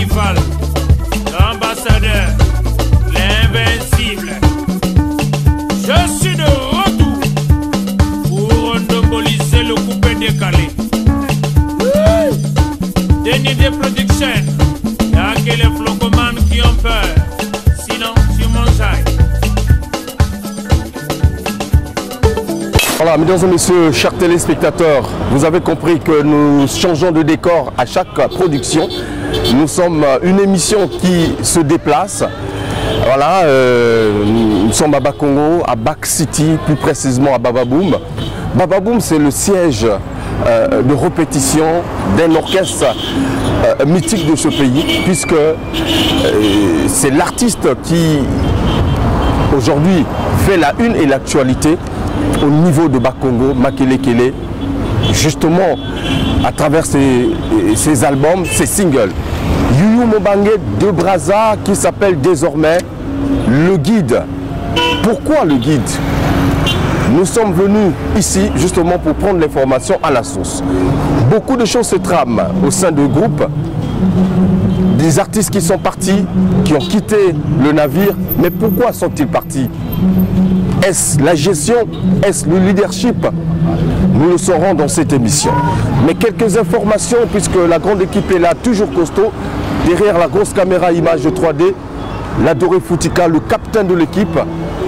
Fall, l'ambassadeur, l'invincible. Je suis de retour pour endomboliser le coupé décalé. Denis de production, y'a que les flocomanes qui ont peur, sinon tu m'enjailles. Voilà, mesdames et messieurs, chers téléspectateurs, vous avez compris que nous changeons de décor à chaque production. Nous sommes une émission qui se déplace. Voilà, nous sommes à Bakongo, à Bak City, plus précisément à Bababoum. Bababoum, c'est le siège de répétition d'un orchestre mythique de ce pays, puisque c'est l'artiste qui aujourd'hui fait la une et l'actualité au niveau de Bakongo, Makele Kele, justement à travers ses albums, ses singles. Yuyu Mobange de Brazza qui s'appelle désormais Le Guide. Pourquoi Le Guide? Nous sommes venus ici justement pour prendre l'information à la source. Beaucoup de choses se trament au sein du groupe. Des artistes qui sont partis, qui ont quitté le navire. Mais pourquoi sont-ils partis? Est-ce la gestion? Est-ce le leadership? Nous le saurons dans cette émission. Mais quelques informations, puisque la grande équipe est là, toujours costaud. Derrière la grosse caméra image de 3D, l'adoré Foutika, le capitaine de l'équipe.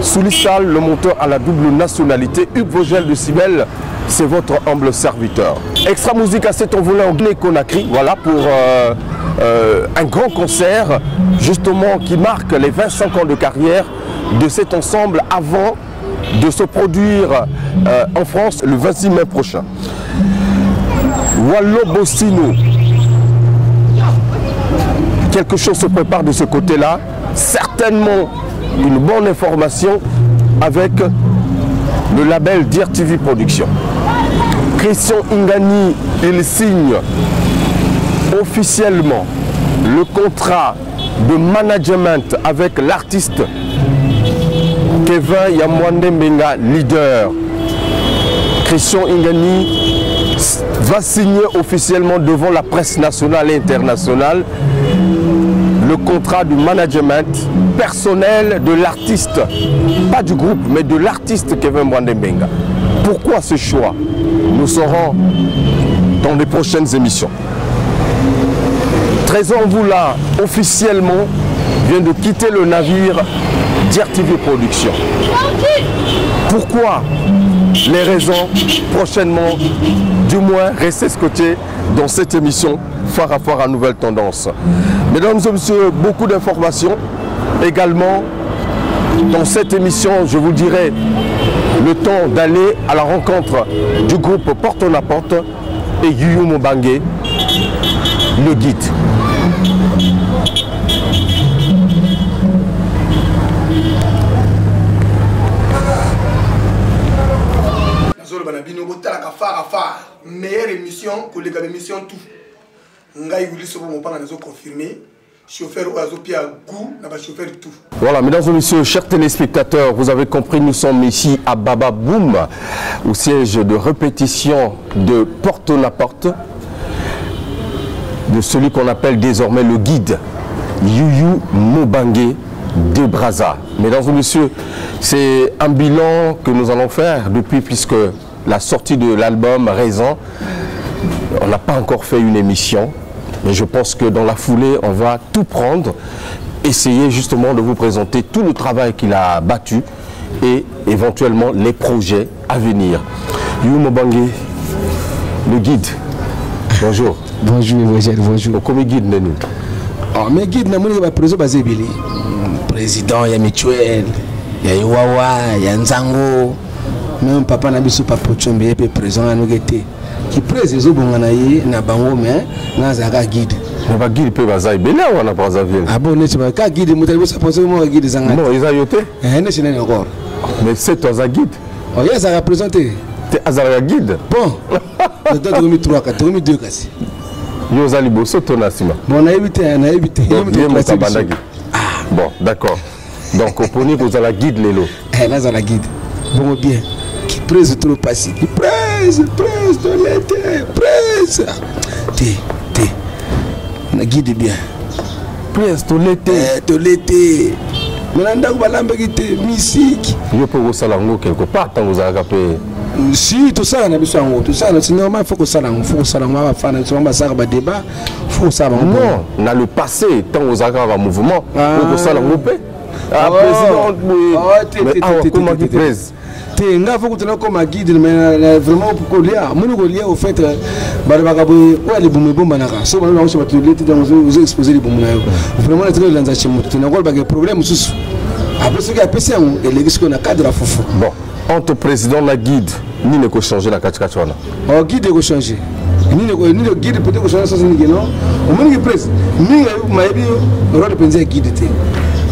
Soulissal, le monteur à la double nationalité. Hugues Vogel de Cibel, c'est votre humble serviteur. Extra musique à cet envolé en Guinée-Conakry, voilà, pour un grand concert, justement, qui marque les 25 ans de carrière de cet ensemble avant de se produire en France le 26 mai prochain. Wallo Bossino. Quelque chose se prépare de ce côté-là. Certainement une bonne information avec le label Dear TV Production. Christian Ingani, il signe officiellement le contrat de management avec l'artiste Kevin Yamwande Mbenga, leader. Christian Ingani va signer officiellement devant la presse nationale et internationale le contrat de management personnel de l'artiste, pas du groupe, mais de l'artiste Kevin Yamwande Mbenga. Pourquoi ce choix? Nous saurons dans les prochaines émissions. Trésor Mvula, officiellement, vient de quitter le navire Dear TV Production. Pourquoi? Les raisons, prochainement, du moins, restez scotchés dans cette émission phare à phare à Nouvelle Tendance. Mesdames et messieurs, beaucoup d'informations. Également, dans cette émission, je vous dirai le temps d'aller à la rencontre du groupe Porte à Porte et Yuyu Mobange, Le Guide. Meilleure émission que les émissions tout. Ngai Willy Sobo mon parent nous confirmé. Chauffeur Oazopia Gou, n'a pas chauffeur tout. Voilà, mesdames et messieurs, chers téléspectateurs, vous avez compris, nous sommes ici à Bababoum, au siège de répétition de Porte à Porte, de celui qu'on appelle désormais le guide, Yuyu Mobange de Brazza. Mesdames et messieurs, c'est un bilan que nous allons faire depuis, puisque la sortie de l'album Raison, on n'a pas encore fait une émission, mais je pense que dans la foulée, on va tout prendre, essayer justement de vous présenter tout le travail qu'il a battu et éventuellement les projets à venir. Yuyu Mobange, le guide, bonjour. Bonjour, bonjour. Comment guide nous? Mais guide, nous avons président, il y a Mutuel, il y a Iwawa, il y a Nzango. Même papa n'a pas Pochombe et présent à nous guetter. Qui présente au Bonganaï, n'a pas mais n'a pas guide. On va guide peu bazaï, mais là on n'a pas avion. Ah bon, tu vas pas guide, mais tu vas penser moi guide Zanga. Non, ils ont yoté. C'est encore. Mais c'est toi un guide. Oh, il y a ça représenté. Tu es un guide. Bon, je dois dormir 3, 4, dormir 2 cassis. Yo Zalibo, c'est ton assima. Bon, on a évité. Bon, d'accord. Donc, au pony, vous avez la guide, Lélo. Eh, là, la guide. Bon, bien. Qui presse trop passé. Qui presse de l'été. Presse. T'es. La guide bien. Prince, to l'été. Maintenant, on va l'embêter, musique. Je peux vous saluer quelque part, tant vous avez appelé. Si, tout ça, on a besoin de tout ça. C'est normal, il faut que ça, on va faire un débat. Il faut ça. Non, on a le passé, tant vous avez un mouvement. Il faut que ça, on va faire. Comment tu prêtes? Il faut que tu aies comme guide, mais vraiment pour que lié au fait les bombes si vous exposez les bombes vraiment les problèmes après ce qui a passé et les cadre fofu. Bon, entre président la guide ni ne peut changer la catch-catch-wana. Oh, guide peut changer. Ni le guide peut changer ça c'est non. Au moins que presse ni maibi rôle penser guide té.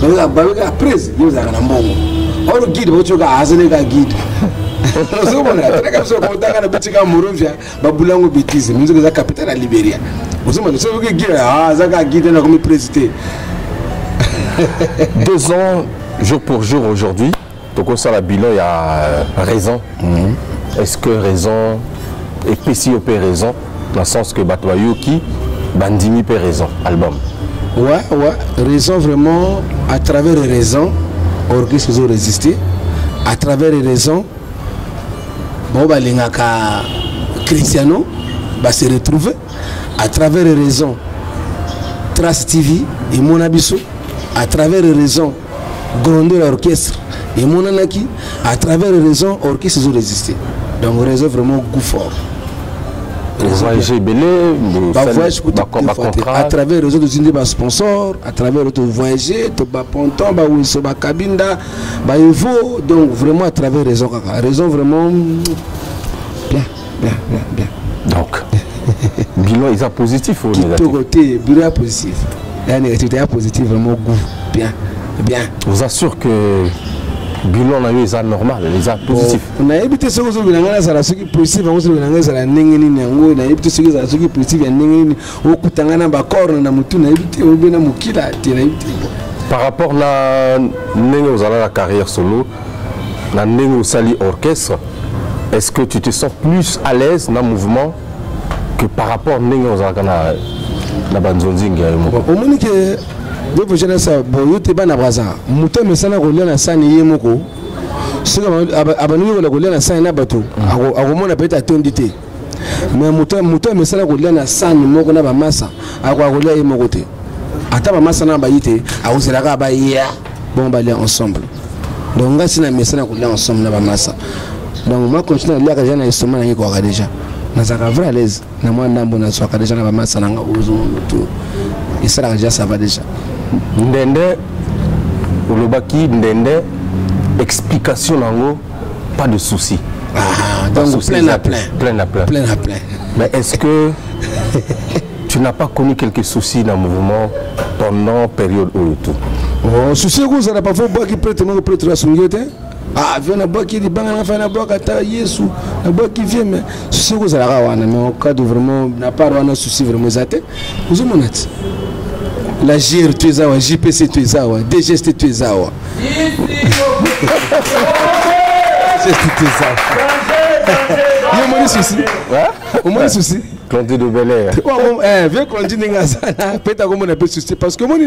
Donc la presse il vous a na mbongo. Or guide vous choka azene ka guide. Nous sommes là, comme ça quand on a petit cas Morovia, babulango bêtise, nous sommes la capitale à Libéria. Nous sommes là, c'est que guide zaka guide na comme président. 2 ans jour pour jour aujourd'hui. Donc ça la bilan il y a raison. Est-ce que raison et PC op raison dans le sens que Batwayoki Bandimi peut raison album. Ouais, raison vraiment à travers les raisons orchestre ils ont résisté à travers les raisons bon bah les Cristiano va se retrouver à travers les raisons Trace TV et mon abisso à travers les raisons grandeur l'orchestre et mon anaki à travers les raisons orchestre ils ont résisté donc raison vraiment goût fort voyage belé à travers les autres des sponsors à travers les autres voyager to ba ponton ba wiso ba kabinda ba evo donc vraiment à travers raison vraiment bien donc bilan il est positif ou négatif côté bilan positif la négativité est positive vraiment goût bien je vous assure que bilan a eu les normal les positifs on a évité ce que vous avez ça ce qui positif on se le ça la nengeni nango na évité ce qui positif ya nengeni okutangana ba corps na mutu na évité obena mukila te na évité par rapport na nengo vous avez la carrière solo na nengo sali orchestre est-ce que tu te sens plus à l'aise dans le mouvement que par rapport nengo vous avez na banzonzinga au moins que donc je ne sais pas yo te bana braza muto mesana ko lia na sani yemoko sika abanu ko lia na sani na bato akomona peut-être atondité mais muto mesana ko lia na sani moko na ba massa ko lia yemoko te ata ba massa na ba yite akozela ka ba ya bon ba lia ensemble donc ngasi na mesana ko lia ensemble na ba massa donc moi continue lia ka jana instrument na ko déjà na zaka vrai à l'aise na moi ndambo na soka déjà na ba massa na ozo tout et ça déjà ça va déjà Ndende Olobaki Ndende explication nango pas de souci. Donc plein à plein. Mais est-ce que tu n'as pas connu quelques soucis dans le mouvement pendant période où et tout? Oh, souci que ça n'a pas fait boire qui prête la sungete. Ah, vient na boire qui dit banga na fa na boire kata Yesu. Na boire qui vient mais souci que ça la wana mais au cas de vraiment n'a pas wana souci vraiment zaté. Vous monate. La GR tu es awa, JPC tu es awa, DGST tu es awa. Il y a un souci. Au moins souci. Clandé de Bel Air. Viens Clandé Ningazana, peut-être comme on a peu souci parce que mon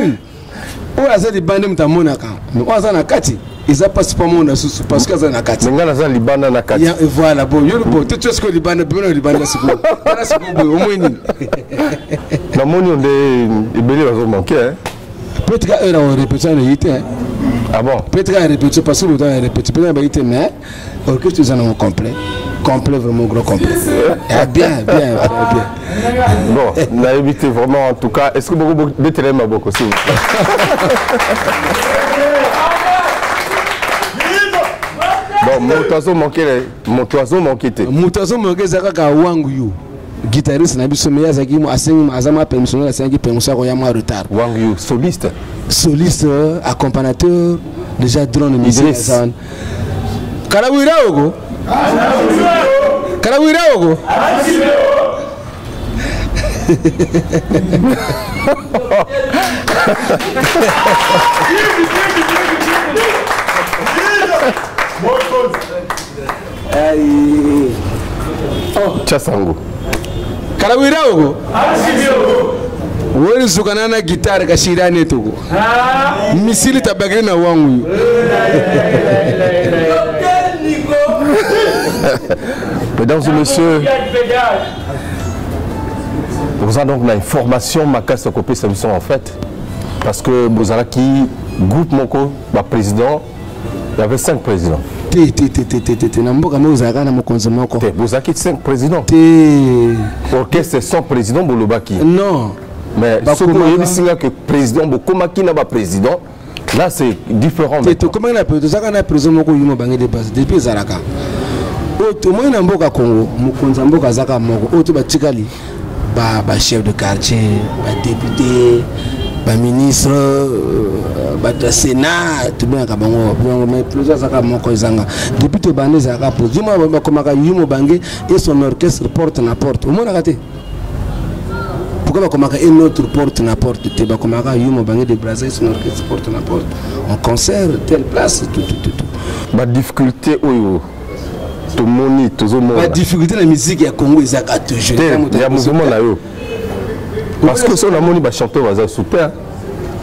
on a ça des bandits dans mon account. On a ça na kati. Ils a pas pas mon souci parce que ça na kati. Ngana za libana na kati. Voilà bon, yo bon, tu sais que libana bien libana c'est quoi. C'est quoi au moins ni. Na moni on de Belé va manquer hein. Peut-être qu'on répétition de yité. Ah bon? Peut-être qu'on répétition parce que le temps est répété. Peut-être qu'on yité mais orchestre ils en ont complet vraiment gros complet. Bien. Bon, on a évité vraiment en tout cas. Est-ce que beaucoup de terrain a beaucoup aussi? Bon, mon oiseau manqué. Zaka Wangu. Guitariste na biso meya zaki mo asengi azama permission la sengi permission ko ya mo retard. Wangu soliste accompagnateur déjà drone musicien. Kalawira ogo. Chasango. Kalawira ogo. wori sukana na guitare ka shirane to misili tabagri na wangu Mesdames et messieurs, vous avez donc l'information ma casse copie solution en fait parce que Bozaraki groupe moko ba président il y avait 5 présidents. Na mboka mo uzaka na mokonzo moko. Bozaraki 5 présidents. Orchestre sans président bolobaki. Non. Mais ce que vous savez que président bokomaki na ba président là c'est différent. Comment on appelle ça na président moko yimo bangi dépasse depuis Zaraka. Oto mo na mboka Congo mokonzo mboka zaka moko oto batikali ba chef de quartier, ba député, ba ministre, ba sénat, tout bien ka bango mais plusieurs zaka moko izanga. Député bande zaka pour dima ba komaka yimo bangi et son orchestre porte na porte. O mona kate. Pourquoi komaka un autre porte na porte te ba komaka yimo bangi de Brazzaville son orchestre porte na porte. En concert telle place tout. Ba difficulté oyo la difficulté de la musique à Congo est à toujours. Il y a mouvement là. Parce que si on a moni ba chanteur va super.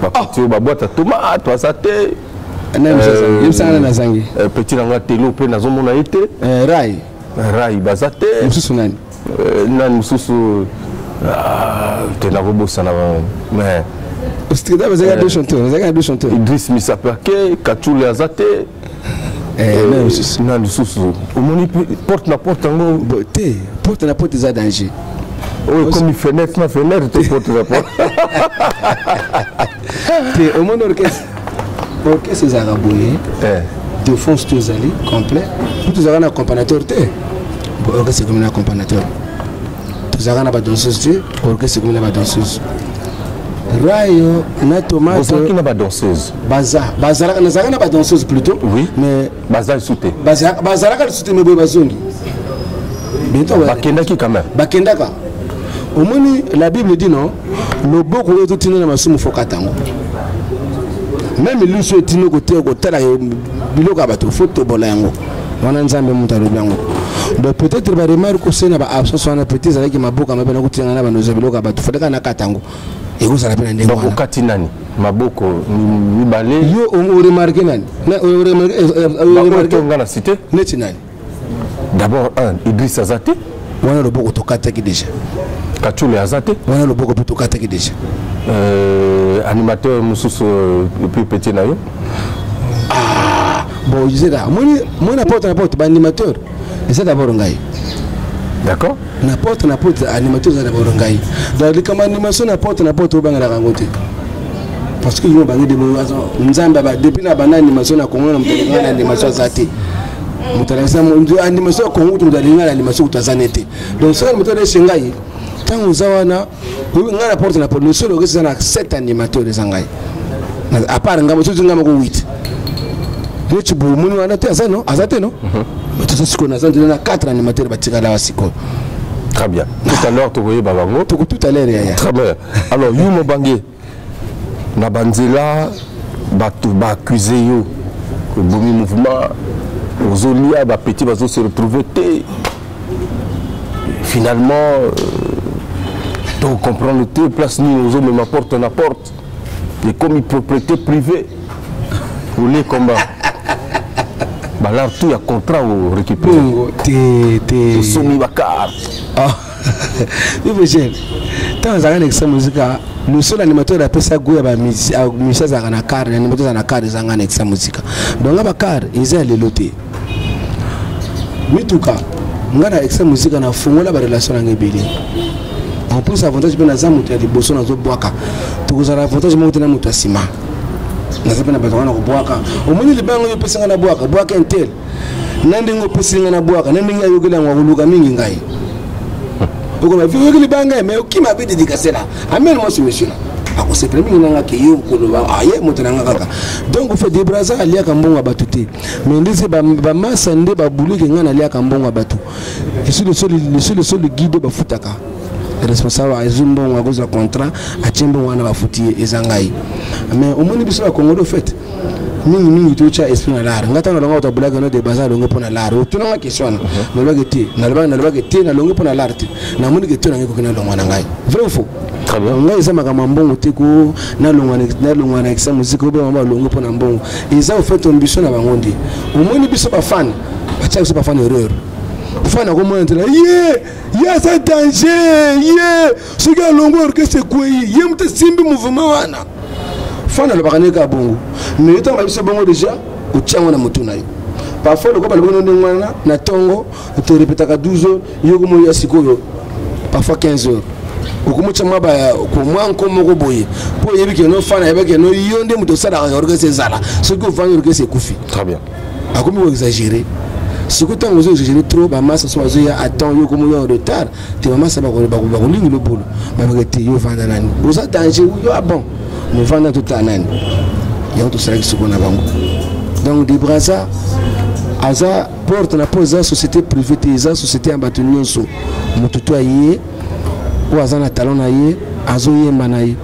Ba petit ba boîte à tomate, toi ça té. Petit nanga telo pe na zomo na été. Rai bazate. Mususu nani? Nani mususu te na robo sana mais c'était d'abord deux chanteurs, Idriss Misapake, Kachule Azate. Non, on porte na porte porte na porte za danger. Oui, comme une fenêtre, tu porte na porte. Au monde orchestre c'est Zaraboué. De fond tous allés complet. Tous avez un accompagnateur. Orchestre c'est comme un accompagnateur. Tous avez une danseuse. Orchestre c'est comme une danseuse. Rayo na tomate. Vous qui n'a pas danseuse. Bazar n'a pas danseuse plutôt. Oui. Mais Bazar sauté. Bazar a sauté mais bazongi. Bientôt. Bakenda qui quand même. Bakenda ka. Au moins la Bible dit non. Le beaucoup de tout na masumu fokatango. Même lui souhaite tino côté côté la biloka bato photo bola yango. Wana nzambe mutalo byango. Donc peut-être ba remarque aussi na ba absence wana petit avec maboka mabena kutinga na banozo biloka bato fodeka na katango. Et vous allez prendre des mots. Donc, Katinani, Maboko, Nibale. Yo, on remarque nani. On remarque dans la cité. Netinani. D'abord, Idriss Azate. On a le beaucoup de Kataki déjà. Kachule Azate. On a le beaucoup de Kataki déjà. Animateur Moussous le plus petit naïo. Ah, bon, je sais là. Moi, n'importe, animateur. C'est d'abord un gars. D'accord. N'importe animateur d'abord un gars. Dans les comme animation n'importe au banc à la rangote. Parce que nous avons des mots. Depuis la banane animation à Congo, nous avons animation Zate. Nous avons animation Congo, nous avons animation Tazanete. Donc ça, nous avons Shanghai. Quand nous avons la porte la police, nous avons 7 animateurs de Shanghai. À part un gamin, nous avons 8. Tu peux nous annoncer non? Azate non? Tout ce qu'on a 4 animateurs très bien. Tout à l'heure, tu voyais Babango. Tout à l'heure, très bien. Alors, Yumo Bangé, Nabanzela, Batu accusé yo, le boumi mouvement, aux Olia, petit va se retrouver. Finalement, tu comprends le thé, place nous aux hommes, mais ma porte en apporte. Et comme une propriété privée, pour les combats. Là, tout y a contrat au récupérer. T'es soumis Bakar. Ah, il faut dire. Tant que l'examen musique, le seul animateur a ça goût à Michel Zanakar, l'animateur Zanakar est un examen musique. Donc, Bakar, ils ont les lotés. Mais tout cas, on a l'examen musique, on a fondé la relation avec Bélé. En plus, avantage bien à Zamutia, les bossons à Zoboaka. Tout ça, avantage monter à Moutasima. Nazapenda batwana kubwaka omuni libango yopesinga na bwaka bwaka entel nandingo pesinga na bwaka nandinga yogela ngakuluka mingi ngai ukoma vyo libanga me ukima bidi dikasela amen mo simeshina akose premier nanga ke yo koloba aye motananga kaka donc on fait des brazza alia kambonga batuté mais ndise ba massa nde ba bulike ngana alia kambonga batu je suis le seul guide ba futaka responsable à Zumbo à cause du contrat à Tchembo wana bafuti ezangai mais au moins biso ba Congo de fait mingi to cha esprit na l'art ngata na longa to blague no de bazar longa pona l'art to na question na longa te na longa pona l'art na moni ke to na ngiko na longa na ngai vrai ou faux très bien ngai za makama mbongo te ko na longa na exa musique obe mama longa pona mbongo eza au fait ambition na bangondi omoni biso ba fan ba cha biso ba fan erreur fan na comment entrer yeah c'est danger ce gars longo orchestre quoi yemte simbi mouvement wana fana le bakaneka bongo mais tant que bongo déjà au tient na motuna yo parfois le copa le bongo ndengwana na tongo te répéter ka 12 heures yoko mo yasiko parfois 15 heures okumo chama ba ko mwa nkomo ko boye po yebi ke no fana yebi ke no yonde muto sala orchestre zala ce que vendre orchestre kufi très bien akomi ko exagérer ce que tant vous exagérer trop ba masse so azoya attend yoko mo en retard te mama ça ba ko lingi le bolo ba ba te yo vendre nani oza danger yo bon nous vendons tout à l'année. Il y a tout ça qui se connaît avant. Donc, des brazas, Aza porte la pose à la société privée, à la société en bâtiment. Moutoutou aïe, ou Aza na talon aïe, Azo yé manaï.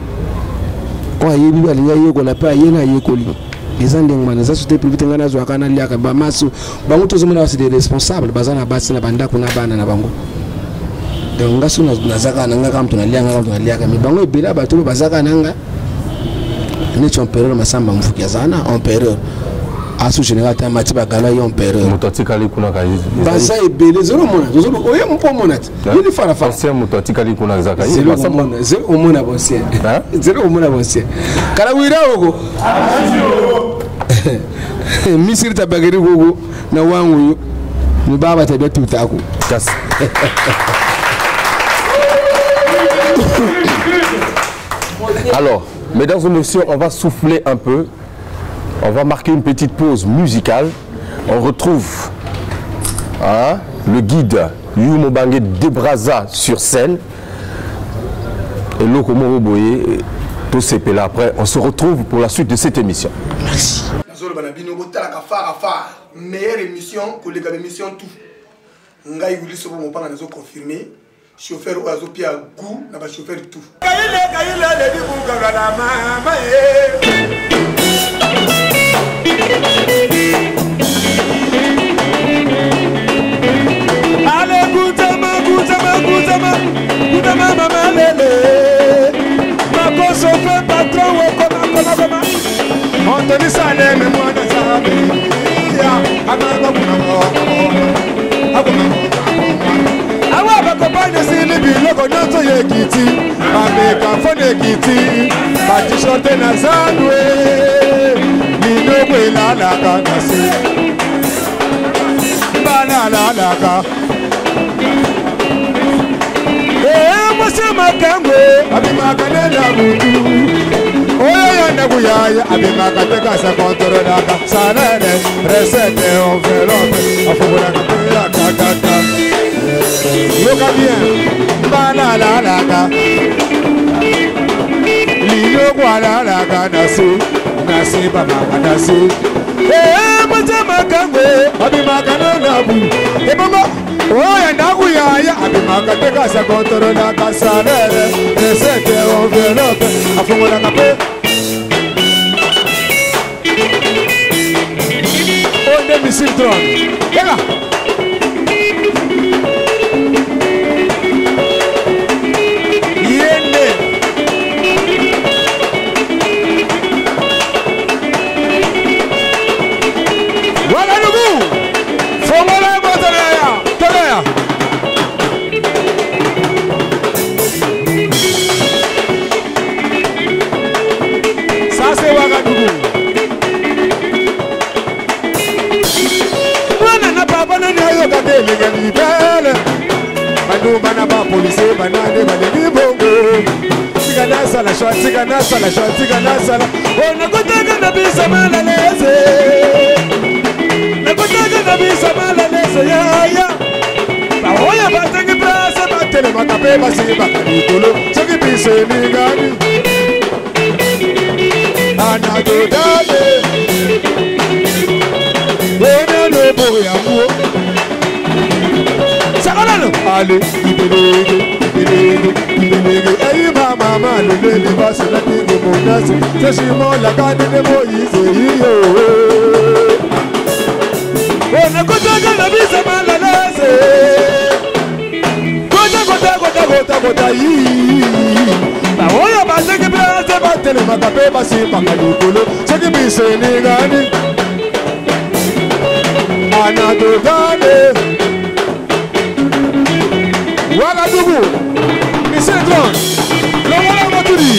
Ou aïe, bibi aïe, ou la paix aïe, aïe, coli. Les Andengman, la société privée, n'a pas de liaka, bamasso, bamoutou zomona, c'est des responsables, bazana bassi, na banda, kuna bana, na bango. Donc, ngasu na zaka, nanga, kam, tuna liaka, mais bango, bela, bateau, bazaka, nanga. N'est empereur masamba mfuki azana empereur asu général ta mati bagala yo empereur mototika likuna ka baza ebele zero mona zero oye mpo monat yini fara fara c'est mototika likuna zaka zero mona bonsier zero mona bonsier kala wira ogo misiri tabageri gogo na wangu ni baba tabe tutako kas alors mesdames et messieurs, on va souffler un peu. On va marquer une petite pause musicale. On retrouve le guide Yumo Bangé Debraza sur scène. Et Loko Moroboye, tout c'est là. Après, on se retrouve pour la suite de cette émission. Merci. Meilleure émission que les émissions tout. Ngai Willy Sobo mon père nous a confirmé. Chauffeur ou azopi à goût, n'a pas chauffeur tout. Allez, goutama, maman, lélé. Ma chauffeur patron, comment. Anthony Salem, moi, de awa bakopanya sili biloko nyonso ya Ekiti bamekafone Ekiti batishote na zanwe minoko elalaka na se banalalaka mwasi makangwe abimaka nena mutu oyo yanda kuyaya abimaka tekasa kontrolaka sanene resete envelope afubulaka pela kakaka yoka bien banalalaka liyokwalalaka nasi bamaka nasi mwasi makangwe abimaka nena mutu ebongo oya ndakuyaya abimaka tekasa kontrolaka sanene resete envelope afubulaka pe onde misintron yega yende wala nugu fomola botoleya toleya sase waka nugu bana ba police banane balegi bongo tigana sala shwa tigana sala ona kotaka na bisa malaleze ya ba hoya batangi prasa batele makape basi bakaditolo soki bise ningani ana dodale ona no boya mo allez, ibelege, aïe mama, le bas, c'est la nasi Teshimo la kani de Moïse iyo Ona kutaka na bisa malalase Kota yi Bawoya baseke bese batele makape basi makadukulu Seki bise ni gani Anadodane Wagadugu Misedron Lomala Maturi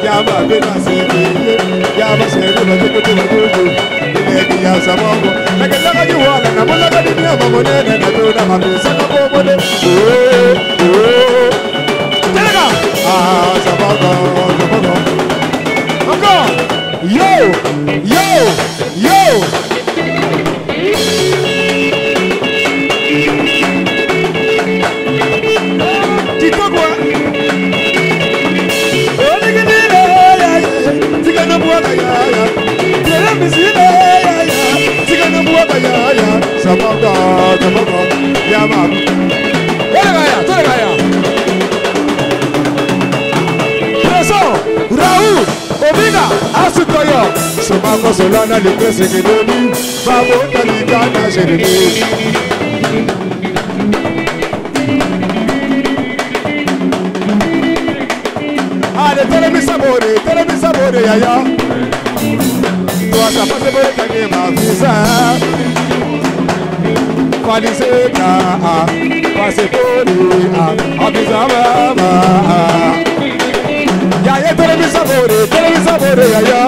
Yama bena sebe, yama sebe na tukutu na tuku. Inegi ya samongo, nakataka juwala na mula kadini ya mamonene na tuna mapisa na pomone. Telega! Samongo. Encore! Yo! Raoul, Omega, Asutoyo, Somako Solana, le presse qui donne, Fabo Talikana, Jérémy. Allez, tell me sabore, yaya. Toi, ça passe pour le gagner ma visa. Faliseka, passe pour le Abisa Mama. Yaya, tell me sabore, yaya.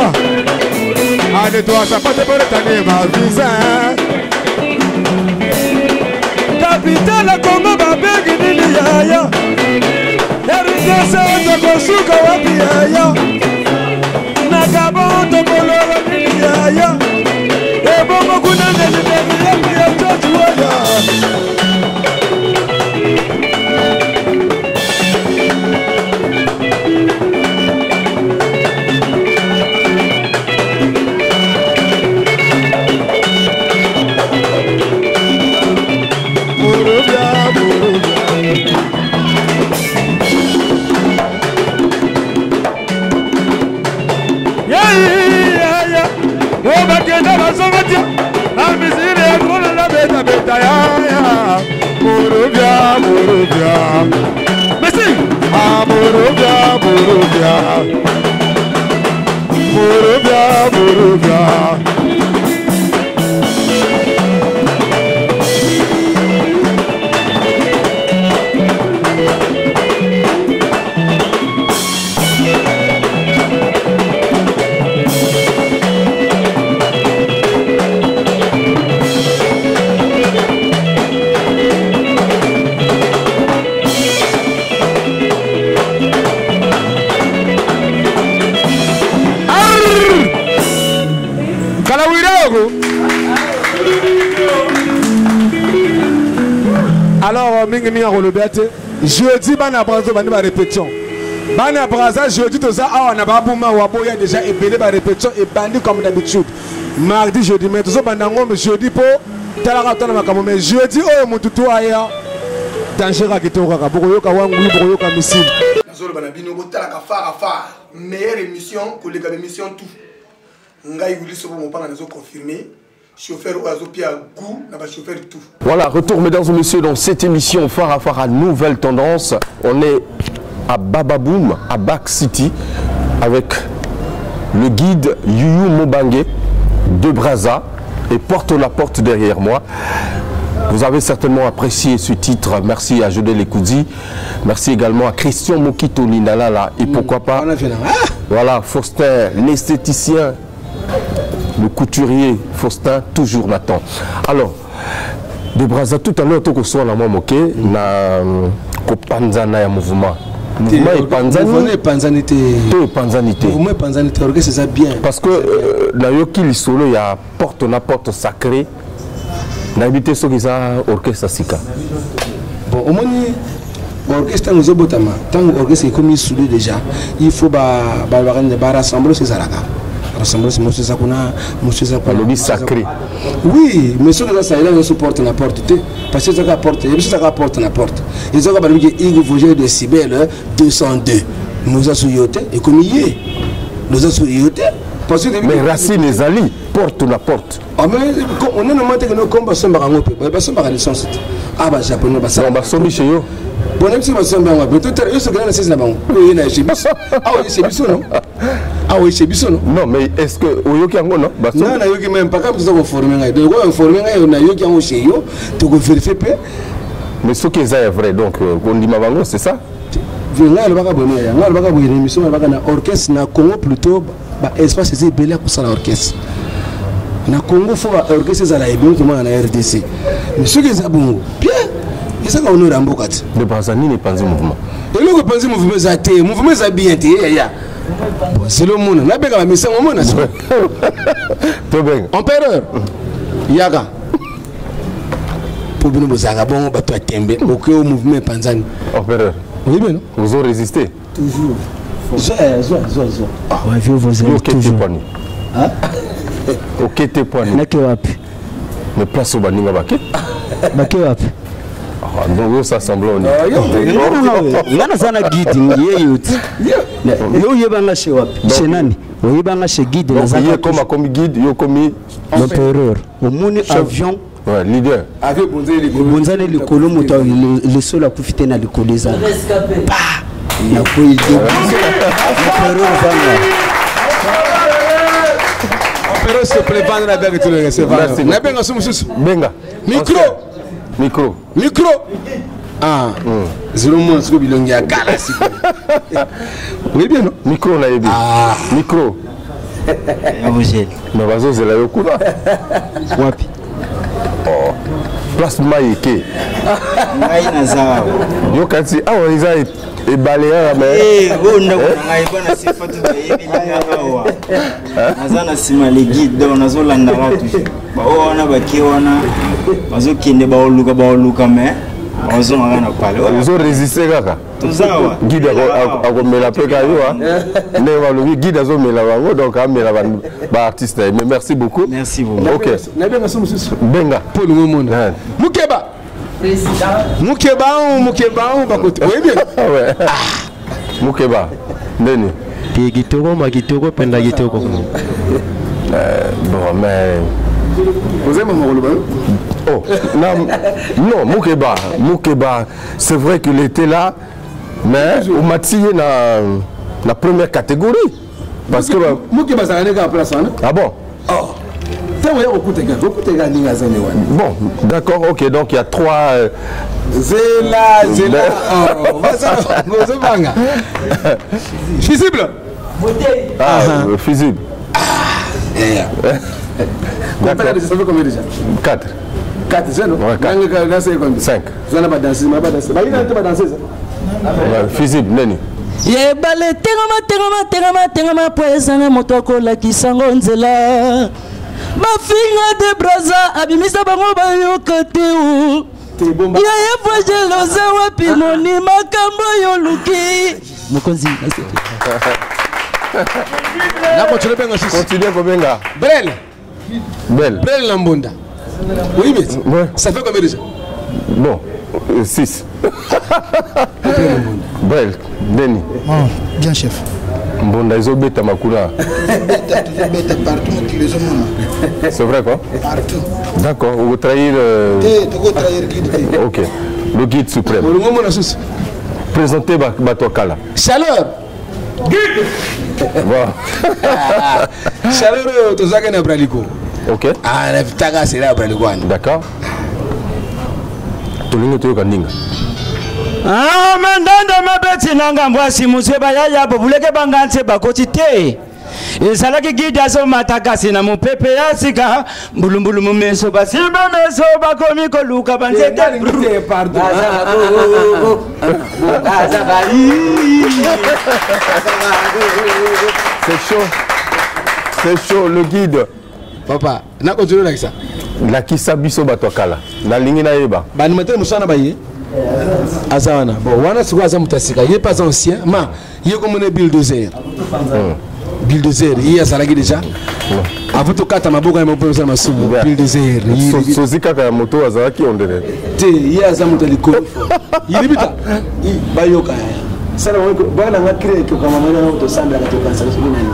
Allez, toi, ça passe pour le gagner ma visa. Capitale Congo, ma belle yaya. Erigese tokosuka wapi yaya Nagabon tokoloro nini yaya Ebongo kuna ngelibegi yepi ya chochu waya Alors, mingi en relobete. Jeudi, bana brazo bani ba répétition. Bana braza jeudi to ça ah na ba bouma wa boya déjà ébélé ba répétition et bandi comme d'habitude. Mardi jeudi mais to ça bana ngombe jeudi po talaka tona makamo mais jeudi oyo mututu aya danger ka kitoko ka boko yoka wangu boko yoka missile. Nazolo bana bino ko talaka fa meilleure émission ko les gars émission tout. Ngai wuli so mo panga nazo confirmer. Chauffeur Oazopia Gou, n'a pas chauffeur tout. Voilà, retour mesdames et messieurs dans cette émission phare à phare à nouvelle tendance. On est à Bababoum, à Back City, avec le guide Yuyu Mobangue de Brazza et Porte la porte derrière moi. Vous avez certainement apprécié ce titre. Merci à Jodel Ekoudi. Merci également à Christian Mokito Nindalala. Et pourquoi pas, voilà, Faustin, l'esthéticien, le couturier Faustin, toujours Nathan. Alors, de Brazza, tout à l'heure, tout que soit la moi moqué, na panzana ya mouvement. Mouvement et panzanité. Tout panzanité. Mouvement et panzanité, c'est ça bien. Parce que dans Yoki Lissolo, il y a porte sacrée N'habitez ce qu'ils ont orchestre Sika. Bon, au moins, l'orchestre nous a botama. Tant que l'orchestre est comme soudé déjà, il faut rassembler ces alaka. Rassembler ces monsieur Sakuna, monsieur Sakuna. Le lobby sacré. Oui, mais ceux qui sont là, ils supportent la porte. Parce que ça apporte, ils apportent la porte. Ils ont dit qu'il faut jouer de Cybèle 202. Nous avons souillé et comme il est. Nous avons souillé. Mais Racine et Zali portent la porte. On est normalement que nos combats sont barangos, mais sont barangos sont ah bah japonais bah ça. On va sortir chez eux. Bon même si on sont barangos, mais tout à l'heure ce que c'est là-bas. Oui, na chez Bisso. Ah oui, c'est Bisso non? Ah oui, c'est Bisso non? Non, mais est-ce que Oyoki Ango non? Non, na Yoki même pas comme ça on former ngai. Donc on former ngai na Yoki Ango chez yo, tu peux vérifier peu. Mais ce qui est vrai donc on dit Mabango, c'est ça? Venga le baka bonné, nga le baka bonné émission le baka na orchestre na Congo plutôt ba espace c'est belé pour ça l'orchestre. Na Congo faut orchestre ça la ebon comme na RDC. Mais ce que ça bon bien, et ça on a mbokati. De Bazani n'est pas un mouvement. Et le penser mouvement ça té, mouvement ça bien té ya. Bon, c'est le monde. Na beka ba mission au monde. Tout bien. Empereur. Yaga. Pour bien bozaka bon ba to tembe, au mouvement Panzani. Empereur. Oui mais non. Vous avez résisté. Toujours. Ah ouais, vieux vos amis toujours. Hein? Ok, t'es poigné. Mais place au baninga baké. Baké wapi? Ah non, ça semble on. Non, ça na guide yo yebanga chez wapi? Chez nani? Yo yebanga chez guide na za comme guide, yo comme l'empereur. Au moni avion. Ouais, leader. Avec bonzane le kolo moto le sol a profité na le koleza. Na quoi il dit? Empereur se plaît vendre la belle et tout le reste. Na benga sous monsieur. Benga. Micro. Ah. Zéro moins ce que bilongi a gala si. Oui bien non. Micro na yebi. Ah. Micro. Abogel. Mais bazo zela yokuna. Wapi? Oh. Place Maïke. Ngai nazao. Yo kanti awa iza et baléa mais on a ngai bana sifatu yebi ngawa. Nazana sima le guide on azolanda watu. Ba ona bakiona bazokinde baoluka mais ozo ngana pale. Ozo résister kaka. Tuzawa. Guide akomela peka yo ne walobi guide azomela bango donc amela ba artiste mais merci beaucoup. Merci beaucoup. OK. Na benga sous monsieur. Benga. Paul Ngomona. Mukeba. Mukeba bakote. Oui bien. Ouais. Mukeba. Neni. Kitoko penda kitoko. Bon mais vous aimez mon rôle? Oh, non, Mukeba, c'est vrai qu'il était là, mais on m'a tiré dans la première catégorie. Parce que Mukeba, ça n'a pas place. Ah bon? Oh. Bon, d'accord, ok, donc il y a 3... Zéla. Fusible. Ah, fusible. D'accord. Ça fait combien déjà? 4. 4, c'est non? Ouais, 4. 5. Vous n'avez pas dansé, mais pas dansé. Il n'a pas dansé ça. Fusible, neni. Yebale tengama poezanga moto akolakisanga nzela mafinga de braza abimisa bango bayoka te yaya vojeloza wapi moni makambo yoluki mokonzi Continue Kobenga. Brel Lambonda. Oui mais ça fait combien déjà? Bon, 6. Brel, Denis. Bien chef. Mbonda izobeta makuna. Beta partout les hommes. C'est vrai quoi? Partout. D'accord, on va trahir guide. OK. Le guide suprême. Présentez Batokala. Chaleur. Guide. Bon. Chaleur tozaka na braliko. OK. Ah, la vitaga c'est là braliko. D'accord. Tolingo toyoka ndinga. Ah, mandanda mabeti nanga mwasi museba yaya bobuleke banganse bakoti te. Ezalaki gida so matakasi na mupepe ya sika mbulumbulu mumeso basimba meso bakomi koluka banzete pardon. C'est chaud. C'est chaud le guide. Papa, na continue avec ça. La kisabiso batokala. La ligne na yeba. Banimateur musana baye. Azawana. Bon, wana siko aza mutasika. Il est pas ancien. Ma, il est comme un bulldozer. Bulldozer, il y a salagi déjà. Avant tout cas, tu as beaucoup de choses à faire. Bulldozer. Sozika ka moto azaki ondene. Te, il y a za muta liko. Il est bita. Bayoka. Ça va bana ngakire ko kama mwana auto sanda ka to kansa so nani.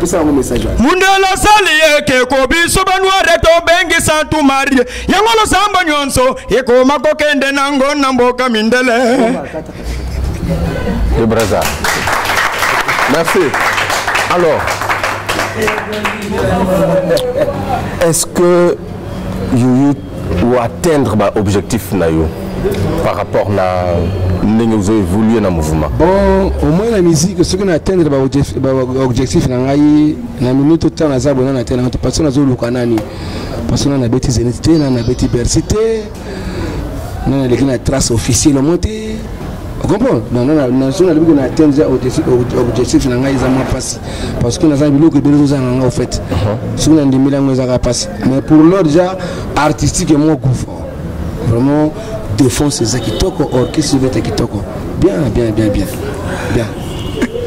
Mundela sali yeke ko biso banware to bengi santu marie yangolo samba nyonso eko makokende nango namboka mindele et Braza. Merci. Alors, est-ce que you ou atteindre l'objectif nayo par rapport à nous évoluer dans le mouvement? Bon, au moins la musique, ce qu'on a atteindre l'objectif dans la minute au temps, on a atteint parce qu'on a zolo kanani, parce qu'on a bêti zénité, on a bêti bersité, on a les traces officielles au monté. Vous comprenez? On a atteint l'objectif dans la passe parce qu'on a un billet que nous avons en fait. Si on a des millions de gens passé, mais pour l'autre déjà artistique et moins gouffre. Vraiment défense ces Kitoko, orchestre de Kitoko. Bien.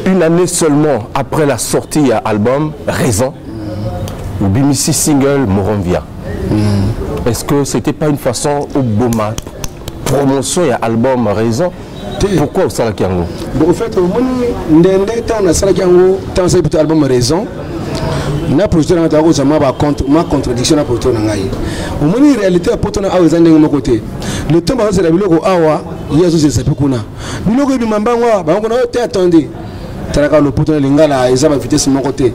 Une année seulement après la sortie à album Raison, ou Bimissi single Moronvia. Est-ce que c'était pas une façon au Boma promotion à album Raison? Pourquoi au Salakiango? Bon, en fait, on a Salakiango, tant c'est plutôt album Raison. Na projet na tako za ma contradiction na projet na ngai au moins en réalité poto na awa zande ngoma côté le temps ba za biloko awa yezo se sapi kuna biloko bi mambangwa ba ngona te attendez taraka le poto na lingala eza ba vitesse mon côté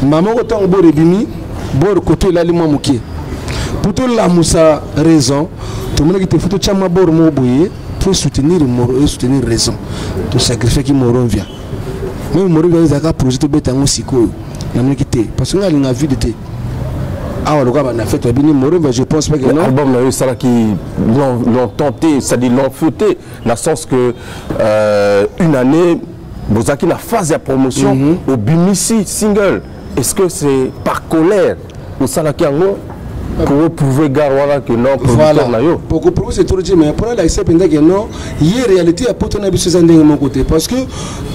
maman ko tango bore bimi bore côté la limo muke poto la musa raison to mona ki te photo chama bore mo boye pour soutenir raison to sacrifier qui moron vient même moron vient za ka projet to betango siko. Parce qu'on a une vie de thé. Ah, on a fait je pense pas que non. L'album ça qui l'ont tenté, c'est-à-dire l'ont fouetté, dans le sens que une année, vous avez la phase de promotion au Bimissi single. Est-ce que c'est par colère au Salakiango que vous pouvez garder que non, voilà. Pour que c'est trop dit, mais pour la que non, il y a réalité à porter de mon côté. Parce que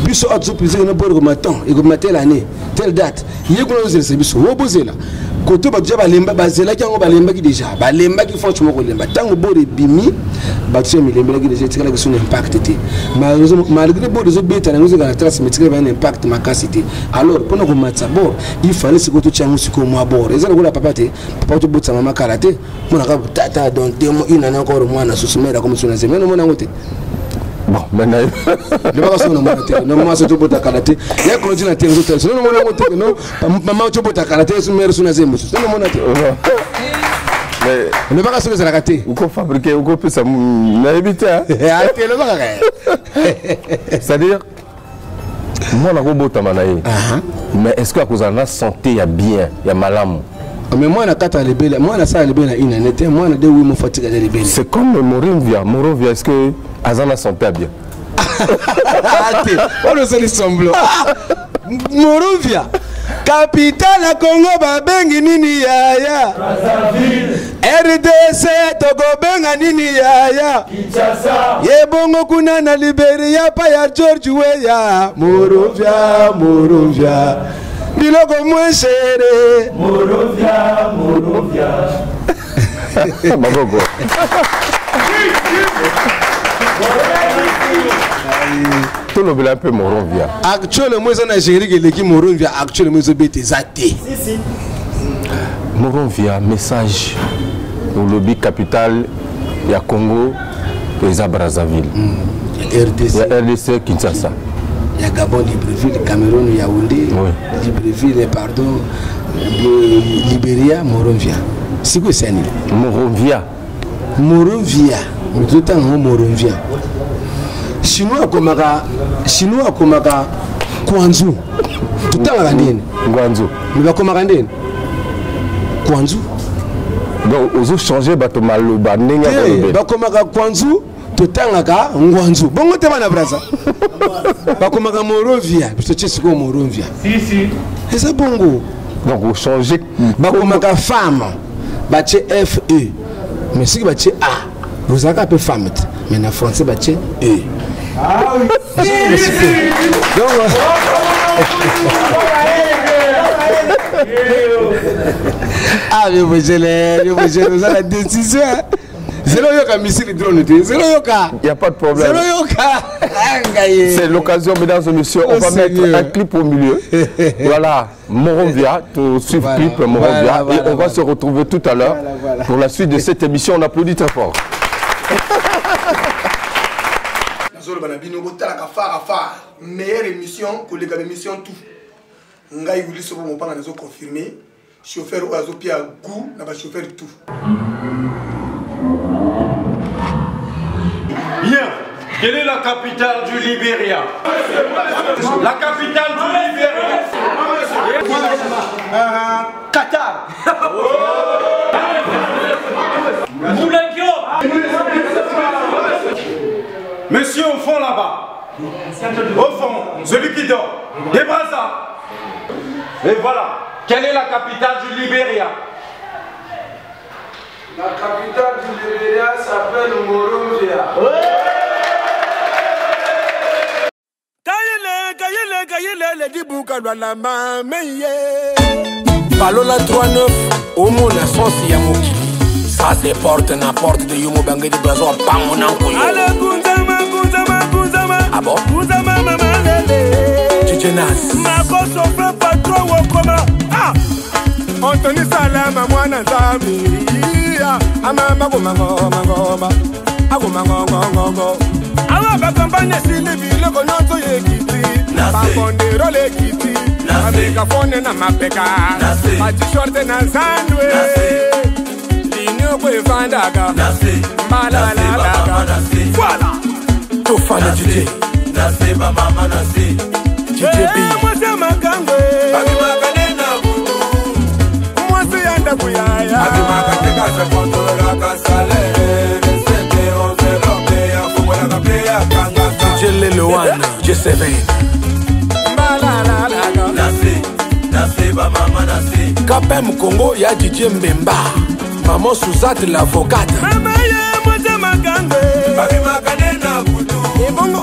Bisso a toujours plaisir de temps et de l'année, telle date. Il y a que c'est Bisso, vous posez là. Côté Badja Balemba, Bazela qui ont Balemba qui déjà, Balemba qui font choumo Balemba. Tant que Bori Bimi, Batsu Milemba qui déjà tire son impact. Malheureusement, malgré Bori les autres bêtes, nous avons la trace, mais tire un impact ma capacité. Alors, pour nous mettre ça bord, il fallait se que tu as un sucre moi bord. Et ça nous la papate, papa tu bottes sa maman karaté. Mon arabe tata dans une année encore moi na sous-sommet comme sur la semaine, mon angoté. Bon, maintenant, le bagage non moi c'est tout pour ta karaté. Il y a continué à tenir autres. Non mon angoté non. Maman tu pour ta karaté sur mère sur la semaine. Non mon angoté. Mais le bagage c'est la karaté. Ou qu'on fabriquer ou qu'on peut ça n'habiter. Arrêtez le bagage. C'est-à-dire moi na robota manaye. Mais est-ce que à cause de la santé il y a bien, il y a malam? Mais moi, c'est comme Moronvia. Moronvia, est-ce que Azana santé bien? On le sait semblant. Moronvia. Capitale à Congo, Babengi Nini Yaya. RDC, Togo Benga Nini Yaya. Yebongo Kuna na Liberia, Paya George Weya. Moronvia. Biloko moins serré. Morovia. Magogo. Tout le monde un peu Morovia. Actuellement, on a géré que l'équipe Morovia. Actuellement, ils ont été zatés. Morovia, message au lobby capital, il y a Congo et il y a Brazzaville. Il y a RDC Kinshasa. Il y a Gabon, Libreville, Cameroun, Yaoundé, Libreville, pardon, Libéria, Moronvia. C'est quoi ça? Moronvia. Tout le temps, Moronvia. Chinois comme Kwanzu. Tout le temps, Kwanzu. Mais comme Kwanzu. Donc, ils ont changé bateau malo, banenga. Comme Kwanzu. Totanga ngwanzu bongo te bana braza bakomaka Morovia biso tshesiko Morovia si et ça bongo donc vous changez bakomaka femme batie FE. Mais si batie A, vous avez un peu femme. Mais en français, batie E. Ah oui. Donc, ah, mais vous avez la décision. Zéro yoka missile drone. Zéro yoka. Il n'y a pas de problème. Zéro yoka. C'est l'occasion, mesdames et messieurs. On va mettre un clip au milieu. Voilà, Moronvia, tout suivre clip Moronvia. Et on va se retrouver tout à l'heure pour la suite de cette émission. On applaudit très fort. Meilleure émission que les émissions tout. Ngai wuli sobo mo panga nazo confirmer. Chauffeur ou azo pia goût na ba chauffeur tout. Bien. Quelle est la capitale du Libéria? La capitale du Libéria. Qatar. Monsieur au fond là-bas. Au fond, celui qui dort. Des bras. Et voilà. Quelle est la capitale du Libéria? La capitale du Libéria s'appelle Monrovia. Balola 3-9, au monde la sens Yamoki. Ça c'est porte n'importe de Yomo Bangé de Brazo à Pamonankoyo. Ah bon? Tchétchénas. Ma gosse au fait pas trop au coma. Ah! Anthony Salama, moi Nazami. Amama Goma. Agomango. Alors, ma campagne est si les villes qu'on a tout équipé. Pas qu'on déroule équipé. Avec un fond na mapeka. Pas de short na sandwich. L'igno peut fandaga. Balala. Voilà. Tout fan de DJ. Nasi mama nasi. DJ B. Moi c'est ma kangwe. Abima kanena butu. Moi c'est anda kuyaya. Abima kateka se controla kasale. Sente on se rompe ya fuwa la playa kanga. DJ Leloane, J7. Balala. Nasi mama nasi. Kapem Congo ya DJ Mbemba. Maman Suzette l'avocate. Mama ya moi c'est ma kangwe. Abima kanena butu. Ebongo.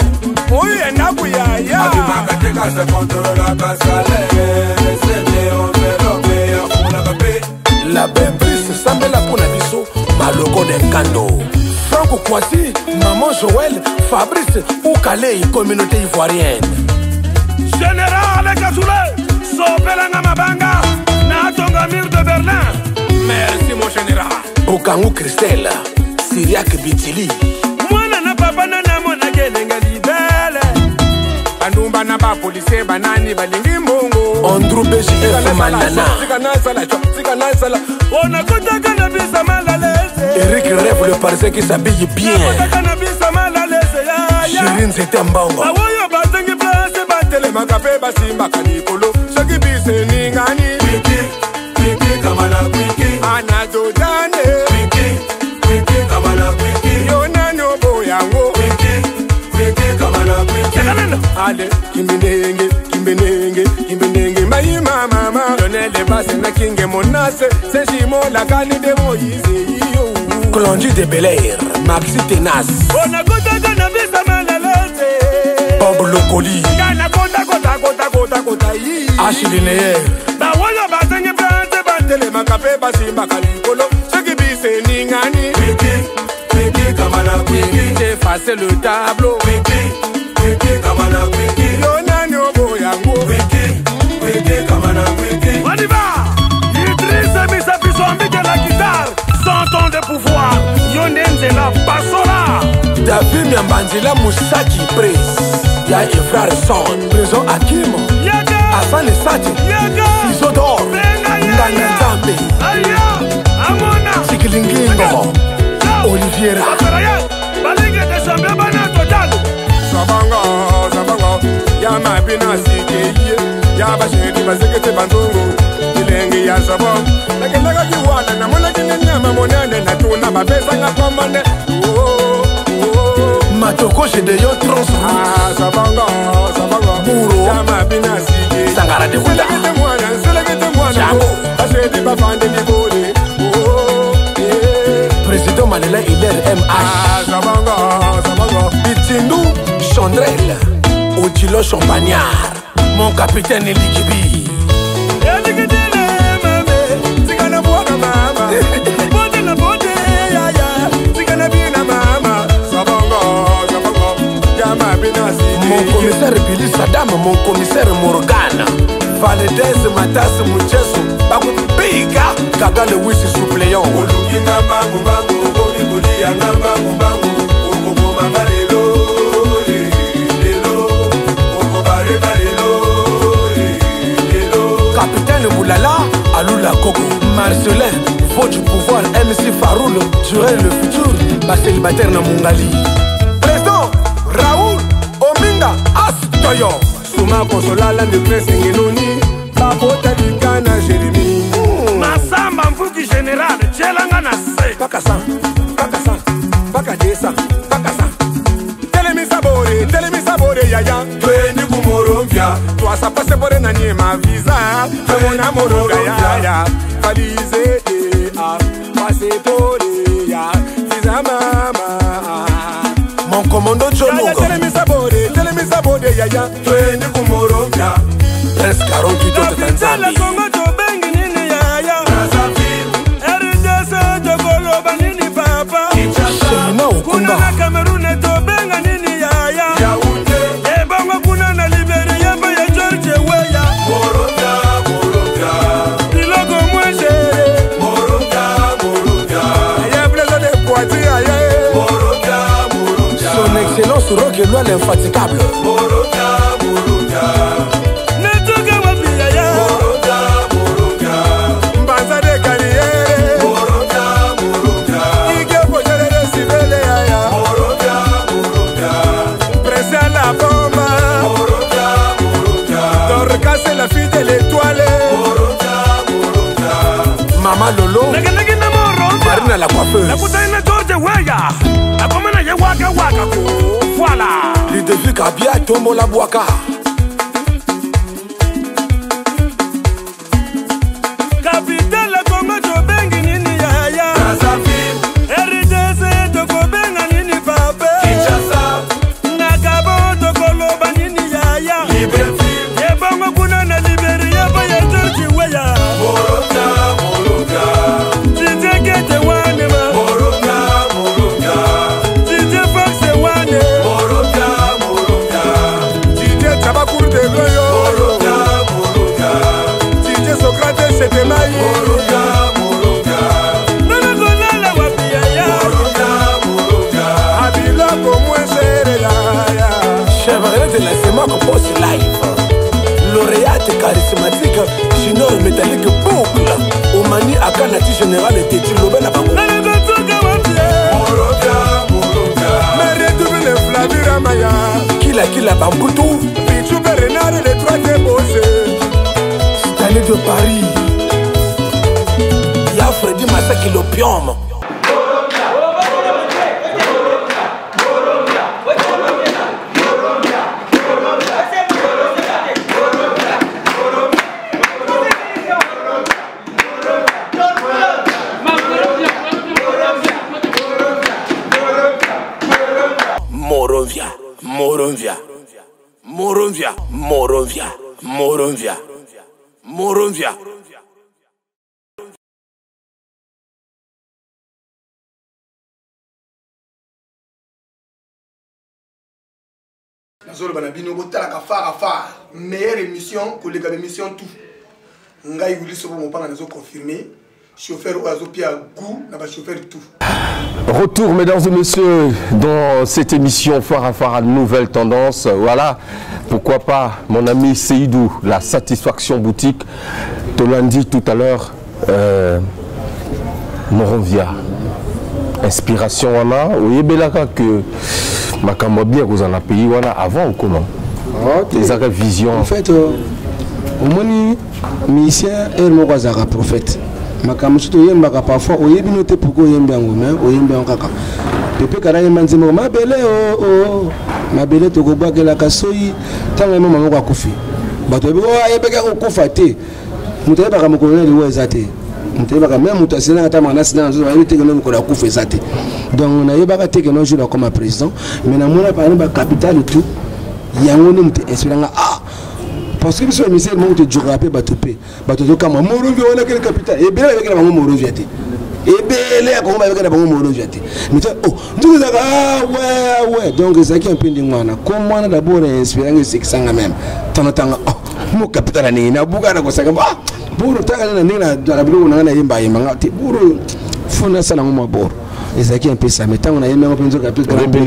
Oui, et n'a pas y'a. La belle brise semble la pour la biso. Malogo de Kando. Franco Kwasi, Maman Joël, Fabrice ou Calais, communauté ivoirienne. Général Kasoulé, Sopelanga Mabanga, Natonga Mur de Berlin. Merci mon général. Okangou Christelle, Syriac Bitili. Moi, nana papa, nana mona gelenga libele. Andumba na ba police banani balingi mbongo. Andrew BGF Manana. On a côté cannabis à mal à l'aise. Eric rêve le parisien qui s'habille bien. Cannabis à mal à l'aise. Chirine c'était un bango. Awoyo batengi place batele makape basimba kanikolo. Soki bise ningani. Wiki kamala wiki. Anado dane. Wiki kamala wiki. Yonano boyango. Wiki kamala wiki. Ale kimbenenge mayi mama. Donele base na kinge monase. Seshimo la kani de Moïse yo. Colondi de Bel Air, Maxi Tenas. On a kota cannabis à mal à l'aise. Bob Locoli. Gana kota yi. Achille Neyer. Na wala batengi place batele makape basimba kalikolo. Soki bise ningani. Wiki kamala wiki. J'efface le tableau. Wiki kamala wiki. Yonani oboyango. Wiki kamala wiki. On y va. Idriss Missa Bisombi de la guitare. 100 ans de pouvoir. Yonenze la Bassola. David Miambanzila Moussaki Press. Ya Evrar Son. Prison Hakim. Yaga. Hassan Sati. Yaga. Isodor. Nganga Nzambe. Aya. Amona. Sikilingingo. Oliviera. Balinga de Sambia Bana Total. Sabango. Yama Bina Sike. Yaba Shedi Bazekete Bandungo. Ilenge ya Sabon. Nakendaga kiwala na mwana kinyama monane na tuna mapesa nga komane. Matoko de yo trans. Sabango. Buro. Yama Bina Sike. Sangara de Wunda. Selekete mwana. Ashedi Bafande Libole. champagnard, mon capitaine Likibi. Mon commissaire Billy Saddam, mon commissaire Morgana, Valedez, Matas, Mucheso, Babu Biga, Kaga le Wissi suppléant. Capitaine Boulala, Aloula Koko, Marcelin, Faut du pouvoir, MC Faroul, Jurel le futur, ma célibataire na Mungali. Président Raoul Ominga Astoyo, Souma Konsolala de Prince Ngenoni, Babota Dikana Jérémy. Masamba Mfuki Général, Tchelangana Se. Pakasa, Pakasa, Pakadesa, Pakasa. Telemi sabore yaya. Twendi kumorombia. Toi ça passe pour un année ma visa. Mon amour yaya. Valise a passé pour ya. Visa mama. Mon commando Chologo. Telemi sabore yaya. Twendi kumorombia. Presque 48 heures de Tanzanie. Shina Okunda. Son excellence rock et loi l'infatigable. La fille de l'étoile. Maman Lolo, Marina la coiffeuse. Voilà. Ludovic Abia Tombo la Boaka. Capitaine la Congo Jobengi Nini Yaya. RDC de Kobenga Nini Pape. Kinshasa. Nagabo de Koloba Nini Yaya. Liberté. Lauréate charismatique, Junior métallique boucle. Omani Akanati général et Tétu Lobel à Bango. Kila Bamboutou, Pichou Bernard et les trois déposés. Stanley de Paris. Y'a Freddy Massaki l'opium. Moronvia. Nazolo banabino botala ka fara meilleure émission que les gars émission tout. Ngai wuli so mo panga nazo confirmer. Chauffeur Oazopia Gou, n'a pas chauffeur tout. Retour, mesdames et messieurs, dans cette émission Phare à Phare à Nouvelle Tendance. Voilà, pourquoi pas, mon ami Seydou, la Satisfaction Boutique. Te l'ai dit tout à l'heure, Moronvia. Inspiration, wana, oui, belaka que ma bien vous en a payé, wana, avant ou comment? Les arrêts vision. En fait, au moins, musicien et le prophète. Makamusuto yembaka parfois oyebi noté pourquoi yemba ngoma oyemba nkaka pepe kala yemba nzimo mabele mabele to ko bakela kasoyi tanga mama moko akufi bato yebo ayebeka kokufa te mutebe baka mokoloneli wo ezate mutebe baka même mutasina ata manasi na nzo ayebi te que no ko akufa ezate donc na yebaka te que no jour comme président mais na mona par ba capital tout yango ne mutu inspiranga ah parce que biso misère mo te géographie batopé batoto kama Monrovia wana quel capital et bien avec la bango Monrovia te et belé ko ba avec la bango Monrovia te mais oh ndugu zaka ah ouais donc ça qui un peu ndingwana comme moi d'abord inspiranga 600 même tanatanga oh mo capital ni na buga na ko saka ah buru taka na ndina na bilo na yimba yimba te buru funa sala mo boro et qui un peu ça mais tant on a aimé un peu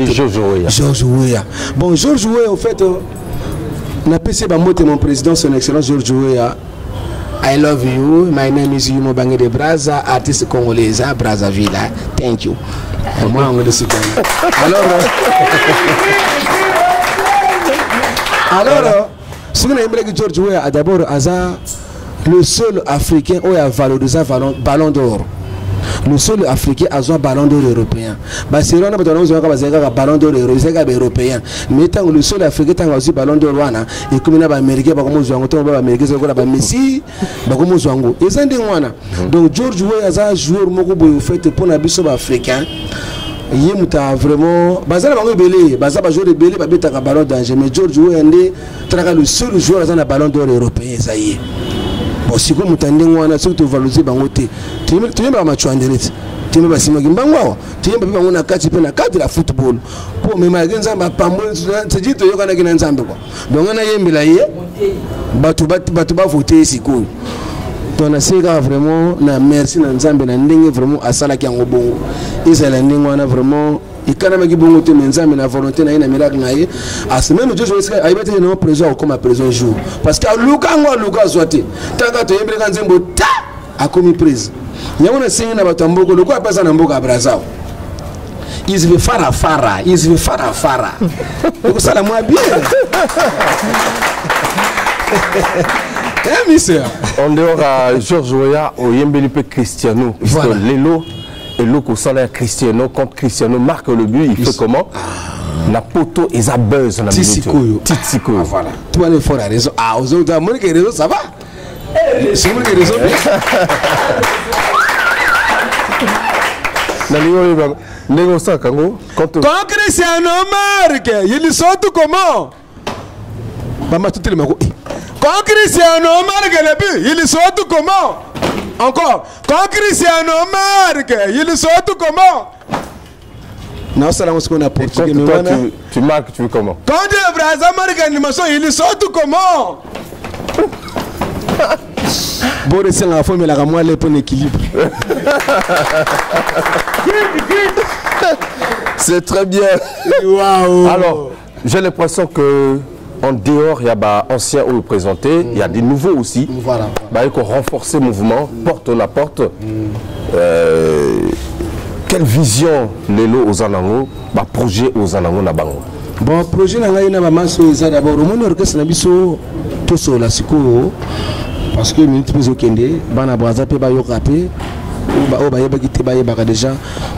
Georges Weah. Bon Georges Weah au fait na PC ba moté mon président son excellence Georges Weah. I love you. My name is Yumo Bange de Brazza, artiste congolaise à Brazzaville. Thank you. Moi on le sait. Alors ce qu'on a aimé que Georges Weah a d'abord le seul africain où il a valorisé ballon d'or. Le seul africain a un ballon d'or européen. Barcelone a un ballon d'or européen. Mais tant le seul africain a aussi ballon d'or et comme il y a américain, Messi, donc George Weah a un joueur fait pour la biso africain. Il est vraiment bazar bango belé bazar ba joueur de belé ba beta ka ballon danger mais George Weah ndé traka le seul joueur à un ballon d'or européen ça y est. Bon si comme mutande ngwana surtout valoriser bango te tu ba match anderet tu me basima kimbango tu me bango na kati pe na cadre la football pour me malgré nzamba pambo c'est dit to yokana kina nzambe quoi donc na yembela ye batu ba voter siko donc na seka vraiment na merci na nzambe na ndenge vraiment asala ki ngo bongo izala ndenge wana vraiment ikana maki bongo te nzambe na volonté na ina miracle na ye as même Dieu je sais ayibete no présent comme à présent jour parce que luka zote tanga to yembele ka nzembo ta akomi prise yango na singa na batamboko loko apesa na mboka Brazza ils veulent fara donc ça la moi bien on dehors à Georges Weah au Yembelipe Cristiano voilà. Lelo et Loko Salaire Cristiano quand Cristiano marque le but il fait comment la poto et ça buzz la minute Titsiko voilà tu as fort à raison ah aux autres moi qui raison ça va c'est moi qui raison quand Cristiano marque il saute comment maman tout le monde quand Cristiano marque le but il saute comment encore quand Cristiano marque il saute comment non ça là ce qu'on a portugais mais toi tu marques tu veux comment quand le Brazza marque animation il saute comment bon c'est la forme la moi les points d'équilibre c'est très bien waouh alors j'ai l'impression que en dehors, il y a anciens ou représentés, il y a des nouveaux aussi. Voilà. Il faut renforcer le mouvement, porte la porte. Quelle vision Lelo aux Anango, projet aux Anango na bango. Bon, projet na ngai na maman so d'abord au monde orchestre na biso to so la siko parce que minute plus okende bana Brazza pe ba yokape o ba yeba kite ba yeba déjà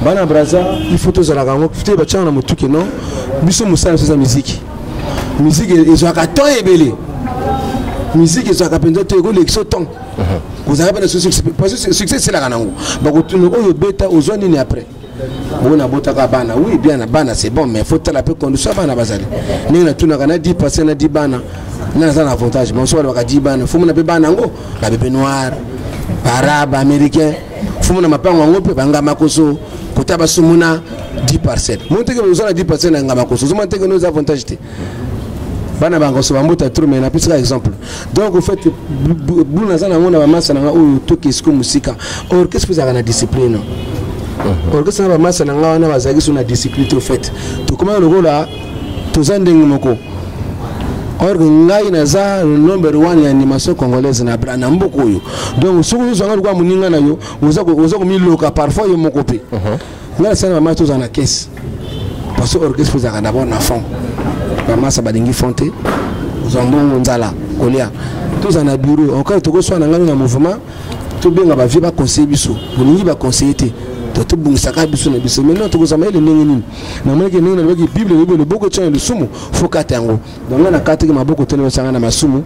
bana Brazza il faut to za la gango fite ba tchana mutuke non biso musala so za musique musique ils ont carton et belé musique ils ont capendo te go l'exo ton vous avez pas de succès parce que succès c'est la ganango ba ko tuno o beta aux zones ni après bon abota ka bana oui bien na bana c'est bon mais faut la peu condition bana bazali ni na tuna kana 10% na 10 bana na ça avantage mais soit ka 10 bana faut na pe bana ngo la bébé noir arabe américain faut na mapango ngo pe banga makoso kota basumuna 10%. Monte que nous avons 10% na ngama koso. Monte que nous avons avantage. Bana bango so bambota trop mais na pisa exemple. Donc au fait buna zana ngona ba masa na o to kisiko musika. Orchestre pisa na discipline. Orchestre na ba masa na ngana bazaki so na discipline au fait. To comment le gola to zande ngomoko. Or ngai na za number 1 ya animation congolaise na brana mboko yo. Donc so ko zanga kwa muninga na yo, oza ko miloka parfois yo moko pe. Ngala sana mama to za na caisse. Parce que orchestre pisa na d'abord na fond. Maman Sabalingi Fonte, Zambon Nzala, Kolia, tous en a bureau, encore tout soit dans un mouvement, tout bien va vivre conseiller biso, vous n'y va conseiller, tout bon saka biso na biso, mais non tout ça mais le nini, na moi que nous na qui Bible le beaucoup de temps le sumo, faut katango, donc on a quatre qui m'a beaucoup tenu sanga na masumu,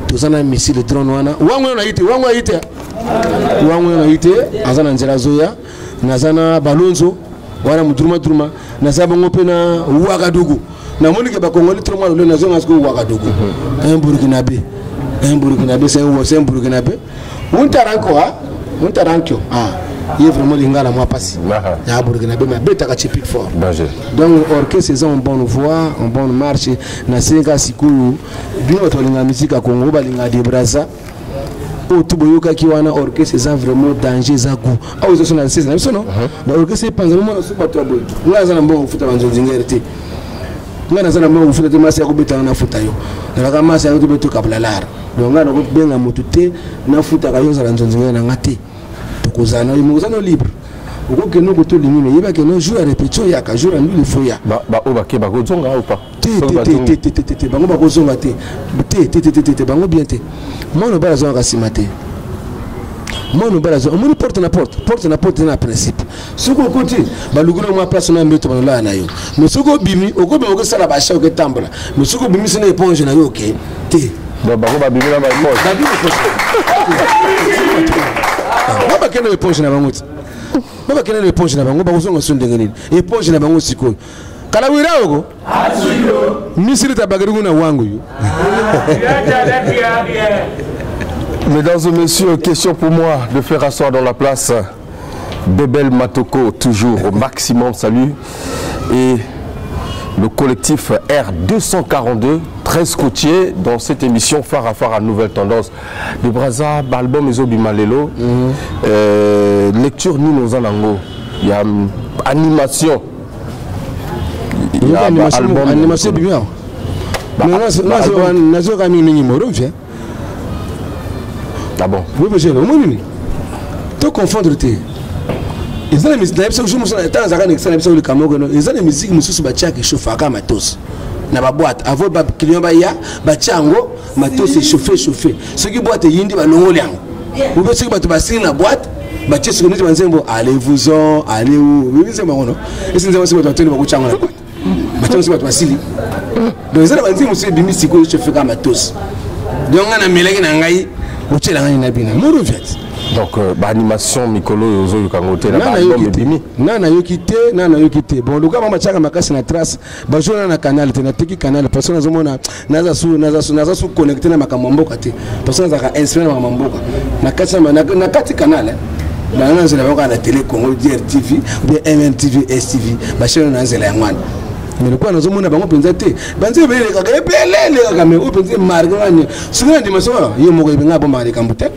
tous en a missile le drone wana, wangu na ite, azana Nzela Zoya, nazana Balonzo, wana mudruma, nazaba ngopena Ouagadougou. na moni ke ba Congolais trop mal le nazo ngasko Ouagadougou un Burkinabé c'est un Burkinabé on taranko il est vraiment lingala moi passé ya Burkinabé mais beta ka typique fort donc orchestre c'est en bonne voix en bonne marche na senga sikulu bino to linga musique à Congo ba linga de Brazza o tubo yoka ki wana orchestre c'est vraiment danger za goût ah vous êtes na 16 na biso non ba orchestre panza mo na super to boy ngaza na mbongo futa banzo zingerte ngana sana mbongo futa te masi ya kubeta na futa yo na ka masi ya kubeto kablalara donc ngana ko benga mutu te na futa ka yo za banzo zingena ngati tokozana imozana libre okoke no koto limine yeba ke no jour à répétition ya ka jour andu le foya ba o ba ke ba ko zonga ou pas te bango ba ko zonga te bango bien te moi no bala zonga simate moi no bala zonga moi porte na porte na principe soko côté ba luguna moi place na mbeto ba la na yo mais soko bimi okobe ko sala ba sha ko tambala mais soko bimi sene éponge na yo ok te ba ba bimi na ba éponge ba bimi ba kena éponge na bango baba kena éponge na bango ba kozonga sonde ngeni éponge na bango sikoyo kala wira oko asilo misiri tabagari na wangu yo. Mesdames et messieurs, question pour moi de faire asseoir dans la place Bebel Matoko, toujours au maximum, salut, et le collectif R242, très scotché dans cette émission phare à phare à Nouvelle Tendance de Brazza, album Ezobi Malelo, lecture Nino Zanango, il y a animation, il y a animation bien. Ah bon? Oui, mais j'ai tout confondre. Ils ont les musiques, ils ont les musiques, ils chauffent à matos. Na ba boîte, avant ba client ba ya, ba chango, matos c'est chauffé. Ceux qui boîte yindi ba longo liang. Ou bien ceux qui ba sing na boîte, ba tche ce que nous disons, allez-vous-en, allez où? Oui, c'est bon non. Et c'est nous c'est ba tele ba ko chango na boîte. Ba chango c'est ba sili. Donc ils ont ba nzimo c'est bimi siko chauffé ka matos. Donc on a meleki na ngai, o tshela ngai na bina. Mo revient. Donc, animation Mikolo Ozo Yukangote, Nana Yokite. Bon, le gars m'a tchaka makasi na trace. Bajona na canal, te na teki canal. Personne na zomona naza su connecté na makamamboka te. Personne na inspiré na makamamboka. Na kati canal. Ba na zela ba na télé Congo DRTV, bien MNTV, STV. Bachona na zela ngwana. Mais le quoi nous avons bango penza te. Banze bele ka epelele ka me o penza margani. Sugana dimension yo mo ko benga bomba de kambute.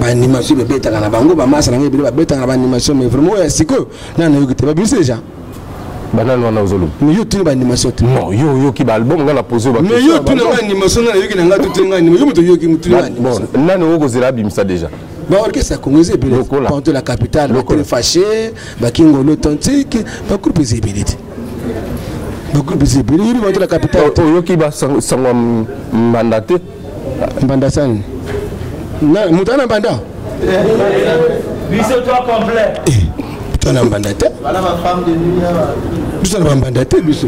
Animation be beta kana bango ba masa ngai be beta kana animation mais vraiment ya siko na na yokite ba bisi déjà banana na ozolo mais yo tuni ba animation non yo ki ba album nga na poser ba mais yo tuni ba animation na yoki na nga tutu nga animation yo muto yoki mutu na bon na no go zela bimsa déjà ba orchestre congolais be contre la capitale ba très fâché ba kingo l'authentique ba groupe zébélité ba groupe zébélité ba la capitale yo ki ba sangwa mandaté bandasani na mutana banda biso toi complet tana banda te voilà ma femme de nuit biso na banda te biso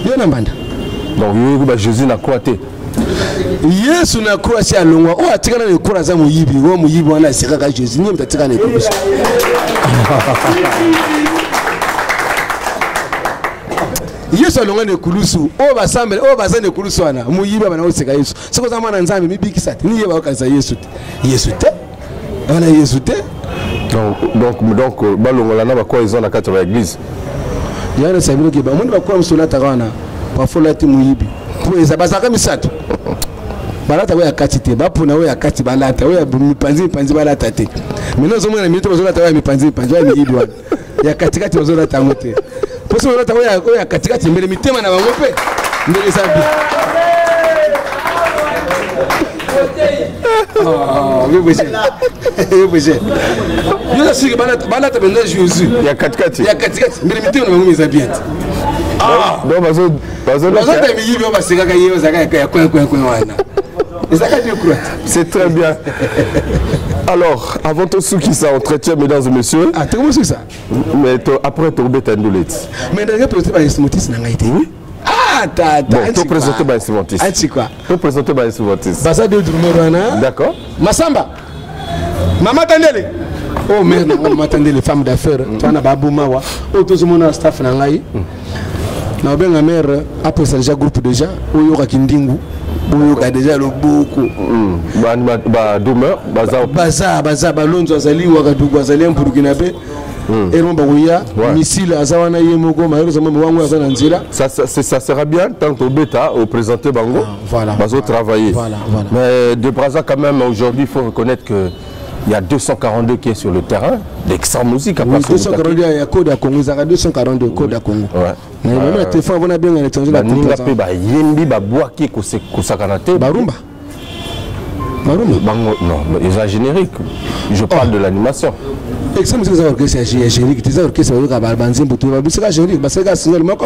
yo na banda donc yo ba Jésus na croix te Yesu na croix si alongwa o atikana ne croix za muyibi wo muyibi wana sika ka Jésus ni mtatika na biso Yesu alongwa ne kulusu o basambe o bazane kulusu wana muyibi bana oseka Yesu siko za mwana nzambe mibikisa ni yeba okaza Yesu te wana Yesu te donc balongola na ba quoi ils ont la carte de l'église yana sabilo ke ba mundi ba kwa msona takana pa fola ti muyibi po ezabazaka misato balata we akati te bapuna we akati balata we mipanzi balata te mino zo mwana mito zo lata we mipanzi we muyibi wana ya katikati zo lata ngote poso lata we ya katikati mbele mitema na bango pe mbele sabi yo la sigi balata benda Jésus ya katikati mbele mitema na bango misabi donc bazo ta miyibi o baseka ka yeo zaka ya kwen wana. C'est très bien. Alors, avant tout ce qui s'entretient, mesdames et messieurs. Ah, tu sais ça? Mais après, tu as un doulet. Mais tu as présenté par instrumentiste, oui? Ah, tu présenté par instrumentiste. Ah, tu quoi? Tu présenté par instrumentiste. Basa de Drummorana. D'accord. Masamba. Maman Tandele. Oh merde, Maman Tandele, femme d'affaires. Tu as un babou mawa. Oh, tout le monde a staff nangai. na bien ma mère après ça déjà groupe déjà oyo ka kindingu oyo ka déjà le beaucoup ba demeure baza balonzo azali waka dugu azali en burkinabé et on baouya missile azawana yemoko malheureusement wangu azana nzira ça sera bien tant au bêta au présenter bango voilà bazo travailler voilà mais de Brazza quand même aujourd'hui il faut reconnaître que il y a 242 qui est sur le terrain, d'extra musique à part 242 il y a code à Congo, il y a 242 code à Congo. Ouais. Mais le téléphone on a bien étranger la Ninga pe ba yembi ba boaki ko sakanate Barumba. Bango non, ils ont générique. Je parle de l'animation. Extra musique ça orchestre c'est générique, c'est orchestre au Gabal Banzim pour tout, c'est générique, parce que c'est single moko.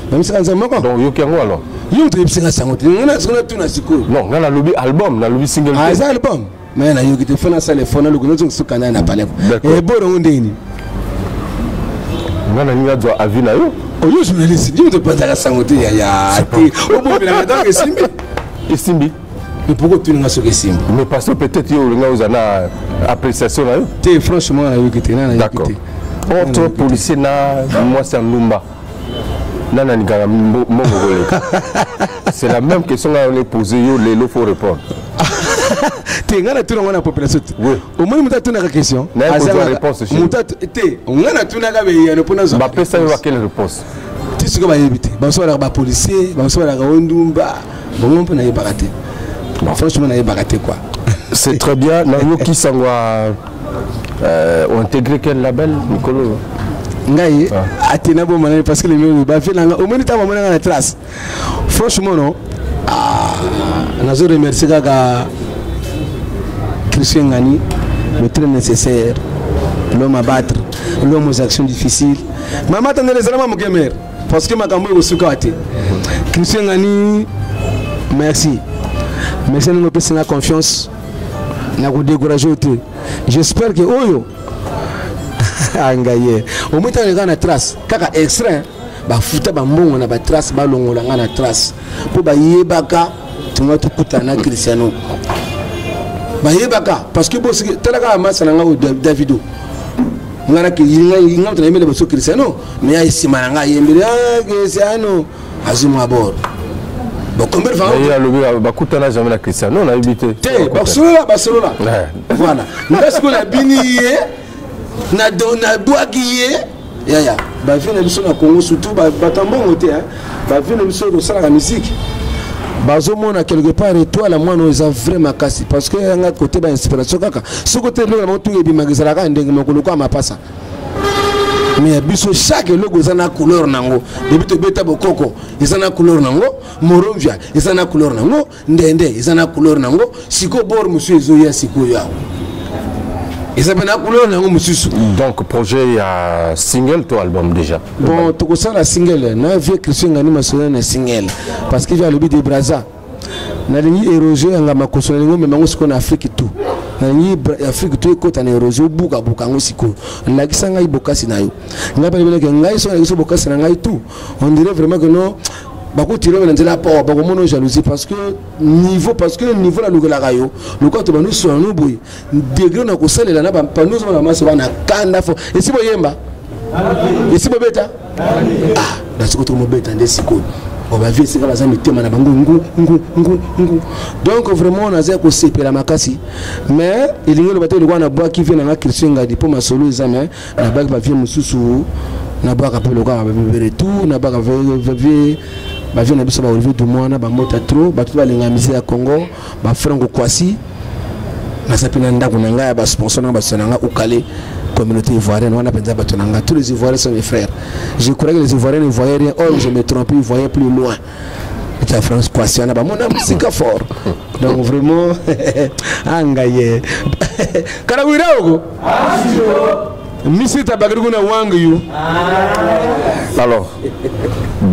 Même c'est un moko. Donc yo kengo alors. Yo tu c'est sango. On a tout na siko. Non, on a lobby album, na lobby single. Ah, c'est album. Mais na yo qui te fait na salle fona le gono sur canal na palais. Et bon on ndeni. On a ninga doit avis na yo. Oh yo journaliste, dis te pas ta sangote ya. Au bon na dans que simbi. Et simbi. Mais pourquoi tu n'as pas ce simbi? Mais parce que peut-être yo nga uzana appréciation na yo. Té franchement na yo qui te na yo. D'accord. Autre policier na moi c'est Lumba. Nana Nigara Mongolé. C'est la même question qu'on a posée, il faut répondre. Tu as tout la population. Oui. Au moins, tu as une question. Tu as une réponse. Tu as une réponse. Quelle réponse? Tu sais que tu as un policier, tu as un Ondumba. Bon, on peut y barater. Franchement, on y barater quoi. C'est très bien. Nous qui s'en ont intégré quel label, Nicolo? Ngai atina bo manane parce que les gens ba fait au moins ta maman na trace franchement non nazo remercier gaga Christian Ngani le très nécessaire l'homme à battre l'homme aux actions difficiles maman tande les éléments mo gamer parce que makambo ko sukate Christian Ngani merci nous pèse la confiance na ko décourager. J'espère que oyo angaye au moins tu as trace kaka extrait ba futa ba mbongo na ba trace ba longola ngana trace po ba yebaka tunga tukutana Cristiano ba yebaka parce que boss telaka masa nga Davido ngana ki nga tuna yemele boso Cristiano mais ay simana yemele Cristiano azuma bord bon combien de fois il y a le ba kutana jamais la Cristiano on a évité Barcelona voilà parce que la biniye na boakiye ya ba vient biso na Congo surtout ba tambongo te ba vient biso ko sala la musique bazo mona quelque part étoile la moi nous a vraiment cassé parce que nga côté ba inspiration kaka ce côté là mo tungi bi magazala ka ndenge makolo kwa mapasa mais biso chaque logo zana couleur nango depuis to beta bokoko izana couleur nango moromvia izana couleur nango ndende izana couleur nango siko bor monsieur ezoya siko ya. Donc projet il y a single toi album déjà. Bon tout ça la single na vie Christian Ngani masona na single parce que j'ai le but de Brazza. Na ligne éroger nga makosona ngo mais mango siko na Afrique tout. Na ligne Afrique tout ko tana éroger buka ngo siko. La kisanga ibokasi na yo. Nga ba bele ngai so na bokasi na ngai tout. On dirait vraiment que non bako tirer dans la port bako mono jalousie parce que niveau la lugula rayo le quoi to banu so no boy degré na ko salela na ba panu so na maso na kanda fo et si boyemba et si bobeta na siko to mobeta ndesiko on va vivre c'est comme ça mitema na bango ngu donc vraiment on a zé ko sepela makasi mais il y a le bateau le na bois qui vient na Christian Ngadi pour ma solo examen na bag ba vie mususu na bag ka pelo ka ba bébé tout na bag va ba vient na biso ba Olivier Dumwana ba mota trop ba tout ba lenga musique ya Congo ba Franco Kwasi na sapina ndako na nga ba sponsor na ba sonanga ukale communauté ivoirienne on a penza ba tonanga tous les Ivoiriens sont mes frères. Je croyais que les Ivoiriens ne voyaient rien, or je me trompais, ils voyaient plus loin. Et la France Kwasi on a ba mon musique fort. Donc vraiment angaye Karawira ogo alors,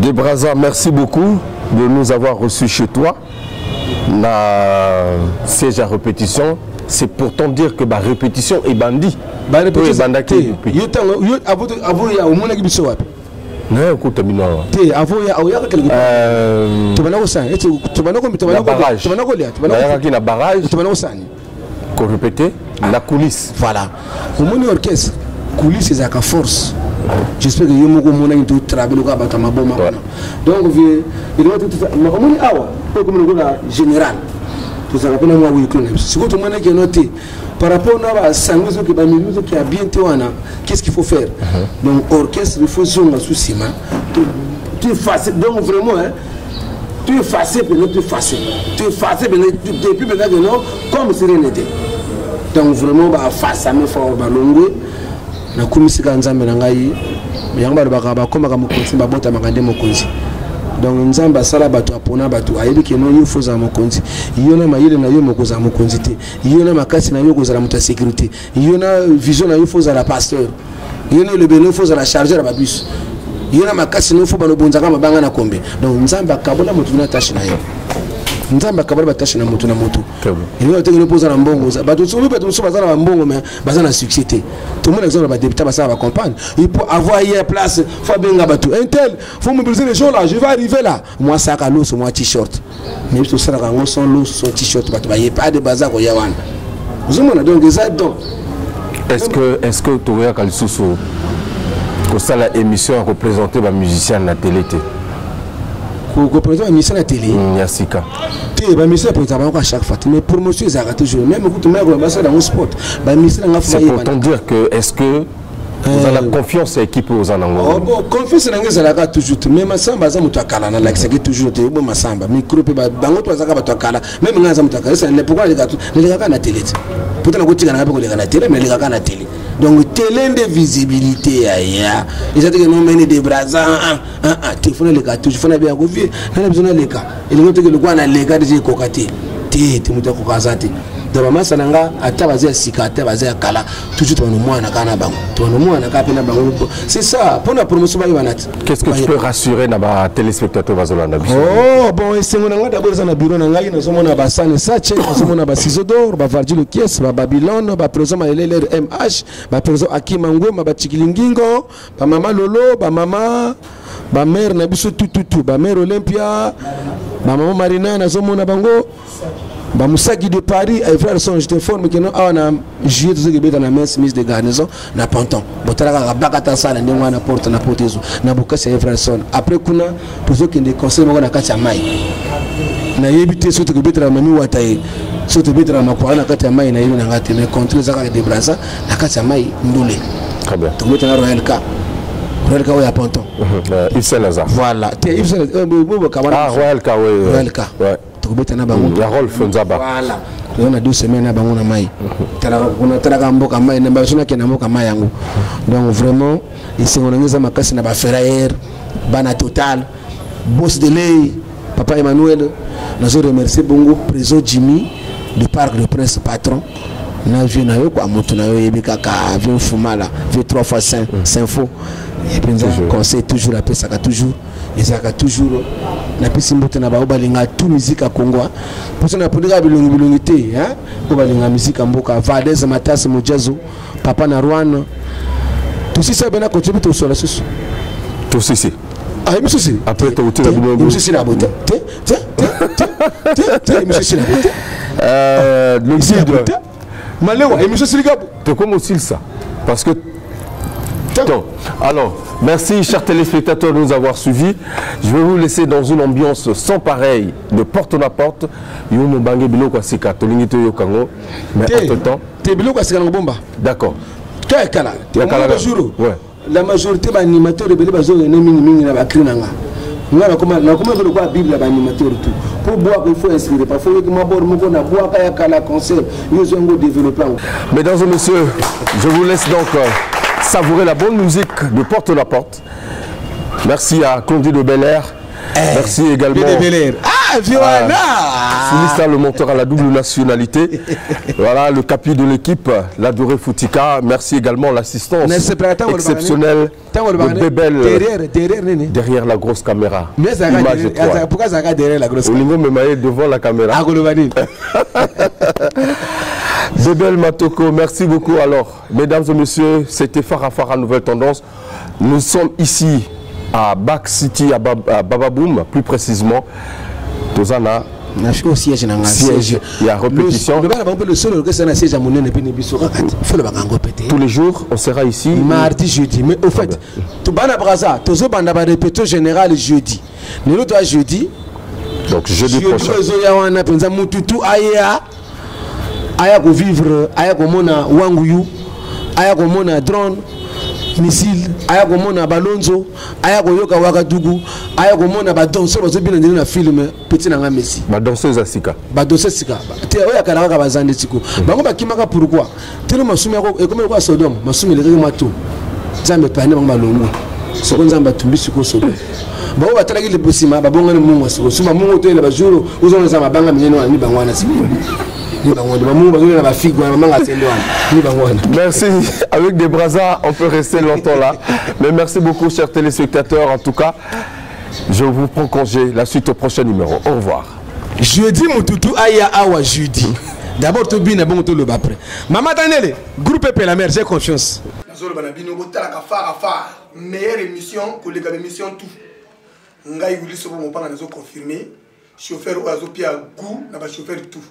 De Brazza, merci beaucoup de nous avoir reçus chez toi. La siège à répétition, c'est pourtant dire que la répétition est bandit. Voilà. Au moins orchestre. Coulisses c'est à force j'espère que yomoko mona ngi tout travailler ko abata maboma donc il doit tout makomoni awa ko comme le général tout ça rappelle moi oui que si vous demandez que noter par rapport à sangozo qui ba musique qui a bien wana qu'est-ce qu'il faut faire donc orchestre il faut zonga sous ciment tu es facile donc vraiment hein tu es facile mais tu es facile depuis maintenant que non comme sérénité donc vraiment ba face à me fort ba longwe na kumisika nzambe na ngai yanga ba koma ka mokonzi ba bota makande mokonzi donc nzambe asala bato apona bato ayebi ke no yo foza mokonzi yo na mayele na yo mokoza mokonzi te yo na makasi na yo kozala muta sécurité yo na vision na yo foza la pasteur yo na le beno foza la chargeur ba bus yo na makasi no fo ba no bonzaka mabanga na kombe donc nzambe akabola mutu na tâche na yo nzambe akabola ba tâche na mutu na mutu yo te ko poza na mbongo bato so bato so bazana na mbongo mais bazana succès te tout le monde exemple ba député ba ça ba campagne il peut avoir hier place faut benga bato un tel faut mobiliser les gens là je vais arriver là moi ça ka l'eau moi t-shirt mais tout ça rango son l'eau son t-shirt bato ba y pas de bazar ko ya wana vous mona donc ça donc est-ce que Toria Kalisusu ko sala émission à représenter ba musicien na télé te ko présenter émission à télé Yasika te ba mission pour travailler à chaque fois mais promotion ça a toujours même écoute mais ko ba ça dans le sport ba mission nga c'est pour dire que est-ce que vous avez la confiance à l'équipe aux Anango? Oh bon, confiance à l'équipe toujours. Mais Massamba, ça m'a kala na like c'est toujours te bon Massamba. Micro pe ba bango to zaka ba to kala. Même nga za mutakala ça ne pourquoi les gars na télé. Pourtant ko tika na ba ko les gars na télé mais les gars na télé. Donc télé de visibilité ya. Ils ont dit que non mais des brazza téléphone les gars toujours fona bien ko vie. Na besoin les gars. Ils ont dit que le quoi na les gars de kokati. Te mutako kazati. Donc maman sananga atabaze sika atabaze kala toujours to no mwana kana bango to no mwana ka pena bango c'est ça pour la promotion ba banati. Qu'est-ce que tu peux rassurer na ba téléspectateurs bazolanda biso? Oh bon esengo nanga d'abord ça na bureau na ngai na somona ba sane sache na somona ba ciseaux d'or ba Vargile Kies ba Babylone ba président Malele MH ba président Akimangwe ba Chikilingingo ba mama Lolo ba mama ba mère na biso tout ba mère Olympia ba mama Marina na somona bango ba Moussaki de Paris et frère son je t'informe que nous on juillet tout ce qui est dans la messe mise de garnison na Panton botala ka bakata sala ndengwa na porte na potezo na bokasi et frère son après kuna pour ceux qui ne conseillent pas na kati ya mai na yebite surtout que betra mami wataye surtout betra makwala na kati ya mai na yini na ngati mais contre zaka de Brazza na kati ya mai ndule très bien to metana Royal Ka ya Panton Yves Saint-Lazare voilà Yves Saint-Lazare Royal Ka ouais la Rolf Nzaba voilà on a 2 semaines à bango na mai tala mboka mai na basuna ke na mboka mai yango donc vraiment ici on ngeza makasi na ba Ferraire bana Total boss de lay papa Emmanuel nazo remercier bongo président Jimmy du Parc de Prince patron na vie na yo kwa moto na yo yebika ka vie fumala vie 3x5 info et puis conseil toujours après ça toujours et ça toujours na pisi mbote na ba balinga tout musique à Congo pour ça na podika bilongi te hein ko balinga musique mboka Valdez Matasi Mojazo papa na Rwanda tout ça bena contribuer tout sur la sauce tout ceci ah monsieur si après tu as dit monsieur si la beauté monsieur si la beauté le guide Maléwa et monsieur si gabo tu comme aussi ça parce que alors, merci chers téléspectateurs de nous avoir suivis. Je vais vous laisser dans une ambiance sans pareil, de porte à porte. Mais entre-temps... D'accord. La majorité des animateurs de Bible sont pour boire, il faut inspirer. Parfois, il faut boire, mesdames et messieurs, je vous laisse donc... savourer la bonne musique de porte à porte. Merci à Condi de Bel Air. Merci également à Violana, Soulista, le monteur à la double nationalité. Voilà le capi de l'équipe, la Doré Foutika. Merci également l'assistance exceptionnelle de Bébel derrière la grosse caméra. Pourquoi ça va derrière la grosse caméra? Devant la caméra. Bébel Matoko, merci beaucoup. Alors, mesdames et messieurs, c'était Farafara Nouvelle Tendance. Nous sommes ici à Back City, à Bababoum, plus précisément. Tozana, au siège na siège, il y a répétition. Le seul orchestre na siège à mon faut le répéter. Tous les jours, on sera ici. Mardi, jeudi. Mais au fait, tout bana braza, tout ça bana ba répétition générale jeudi. Nous l'autre jeudi. Donc jeudi prochain. Aya ko vivre, aya ko mona wanguyu, aya ko mona drone, missile, aya ko mona balonzo, aya ko yoka wakadugu, aya ko mona ba danseur bazo bina ndina film petit na Messi. Ba danseuse asika. Ba danseuse sika. Te oya kala ka bazande tiko. Bango ba kimaka pourquoi? Telo masumi ko e comme ko Sodome, masumi le mato. Zambe pane bango balongo. Soko nzamba tumbi siko Sodome. Bango ba talaki le bosima ba bonga mungu soko. Suma mungu to ele ba juro, uzo nzamba banga mineno ni bango na siko. Merci. Avec des brasas, on peut rester longtemps là. Mais merci beaucoup, chers téléspectateurs. En tout cas, je vous prends congé. La suite au prochain numéro. Au revoir. Jeudi, mon toutou, aya awa jeudi. D'abord, tu bien, bon, tu le bas après. Maman Tanele, groupe P, la mère, j'ai confiance. Meilleure émission que les émissions tout. Ngai voulu se mon pas les confirmer. Chauffeur ou azopia goût n'a pas chauffeur tout.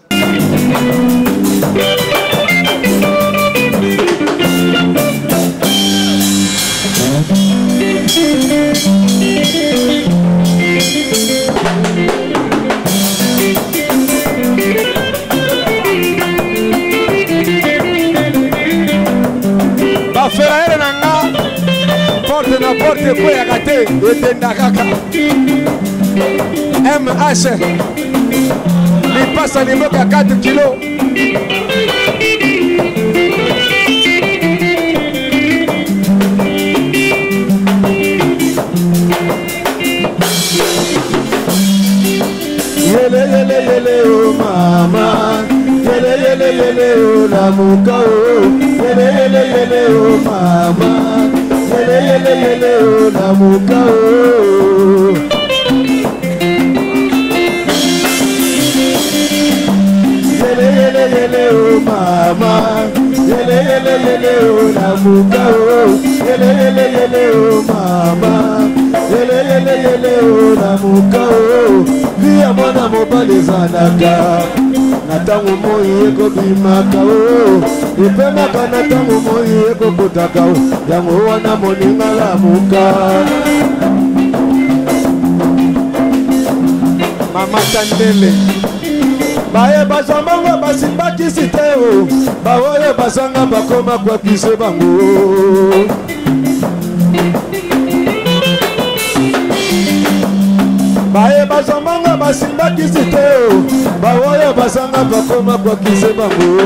Ba faire nanga porte na porte ko ya kate etenda kaka. MH il passe à niveau à 4 kilos. Yele yele yele oh mama, yele yele yele oh la muka oh, yele yele yele oh mama, yele yele yele oh la muka oh. Yele yele yele oh mama, yele yele yele oh la muka oh, yele yele yele oh mama, yele yele yele oh la muka oh. Via mwana mobali zanaka, natangu moi eko bimaka oh, ipemaka natangu moi eko kutaka oh, yango wana moninga la muka. Mama Tandele baye bazambanga basimbakisi te o, baoye bazanga bakoma kwa kise bango. Baye bazambanga basimbakisi te o, baoye bazanga bakoma kwa kise bango.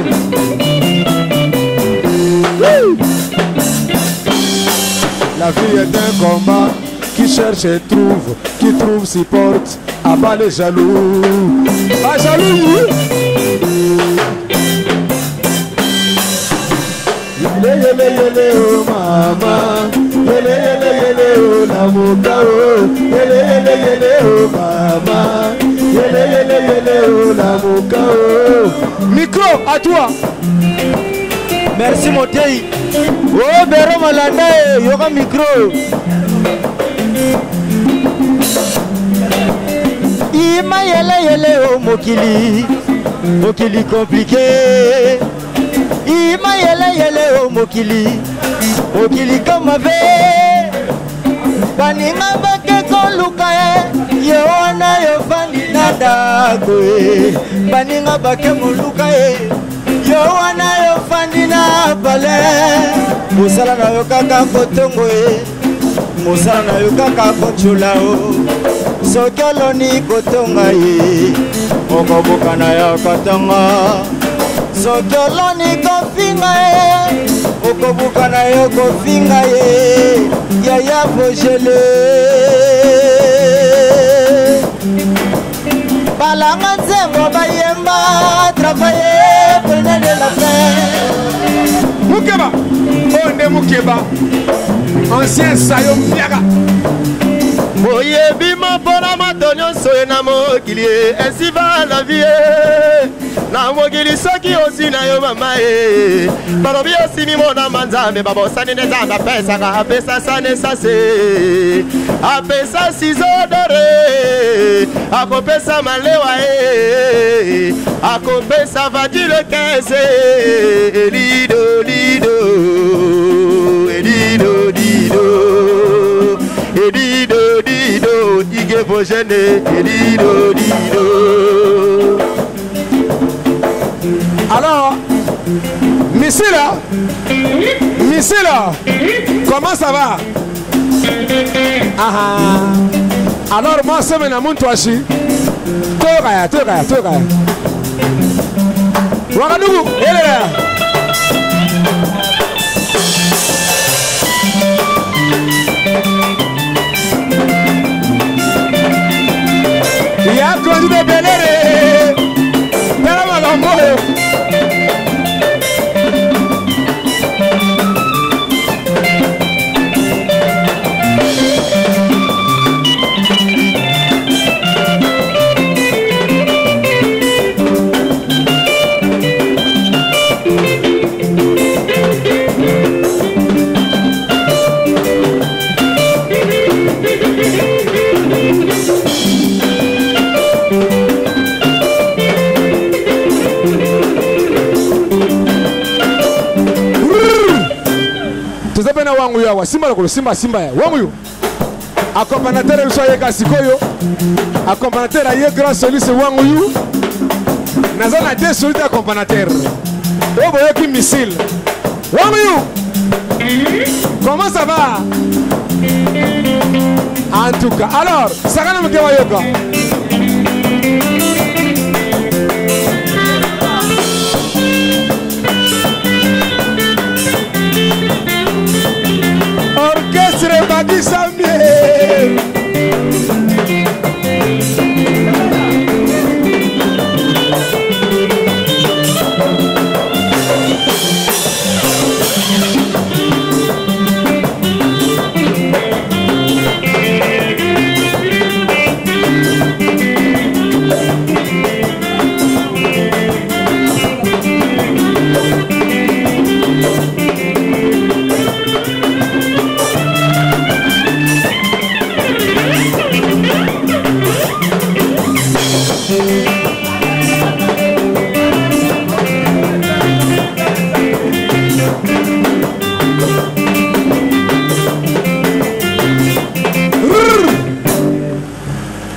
La vie est un combat, qui cherche et trouve, qui trouve s'y porte, abat les jaloux. Pas jaloux. Yele yele yele oh mama, yele yele yele oh la muka oh, yele yele yele oh mama, yele yele yele oh la muka oh. Micro à toi. Merci Motei. Oh Bero Malanda, yoga micro. Ima yele yele oh mokili, mokili compliqué. Ima yele yele oh mokili, mokili comme ave. Baninga bake koluka e, yewana yo fandi nada koe. Baninga bake moluka e, yewana yo fandi na bale. Musala na yo kaka kotongo e, musala na yo kaka kochula o. Sokelo ni kotonga ye, okobuka na yo kotonga. Sokelo ni kofinga ye, okobuka na yo kofinga ye. Yaya Vogele balanga nzembo bayemba, travailler, prenez de la paix. Mukeba, Onde Mukeba, ancien Sayo Piaga. Oye bima pona matonyo soye na mokili ainsi va la vie na mokili soki osi na yo mama balobi osimi mona manzambe babosani ne nzambe apesaka apesa sane sase apesa sizodore akopesa malewa akopesa vadile 15 elido lido elido lido Edido, dido, ige vogene, edido, dido. Alors, Missila, comment ça va? Alors, moi, c'est mon amour, toi, chi. Toraya. Wakadougou, elle est là. Ya condu de belere Pera magambo Tuzapena wangu yawa simba lokolo simba ya wangu yo accompagnateur soye kasikoyo accompagnateur aye grand soliste wangu yo nazana deux soliste accompagnateur oboyo ki missile wangu yo comment ça va en tout cas alors sakana mkewa yoka Orchestre Badi Samie.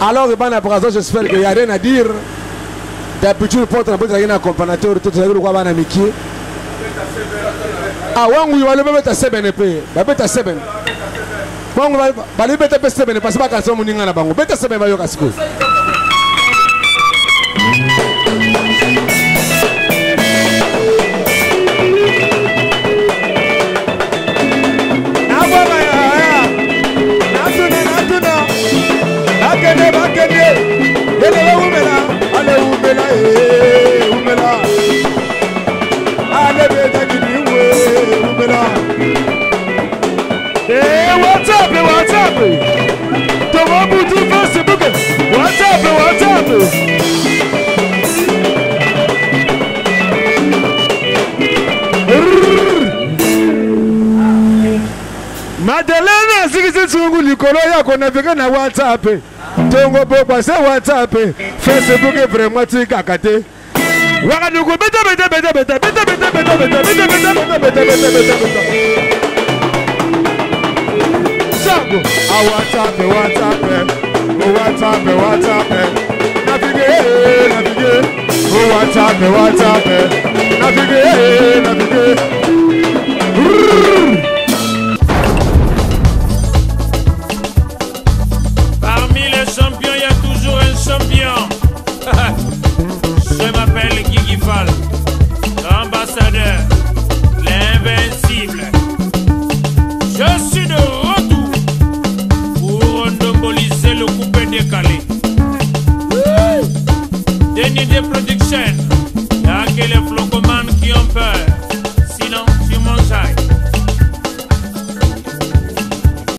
Alors, j'espère qu'il n'y a rien à dire. D'habitude, pour un accompagnateur, tout ça, ah, wangu wale beta seben pe. Beta seben. Wangu bale beta seben parce que ba kanso muninga na bango. Beta seben ba yo kasiko. What's up? Facebook. What's up? Madeleine, si tu likolo ya konavika na WhatsApp. Tongo pokwa se WhatsApp. Facebook est vraiment tikakate. Wakaduko beta. Sago, WhatsApp. Navigate. WhatsApp. Navigate.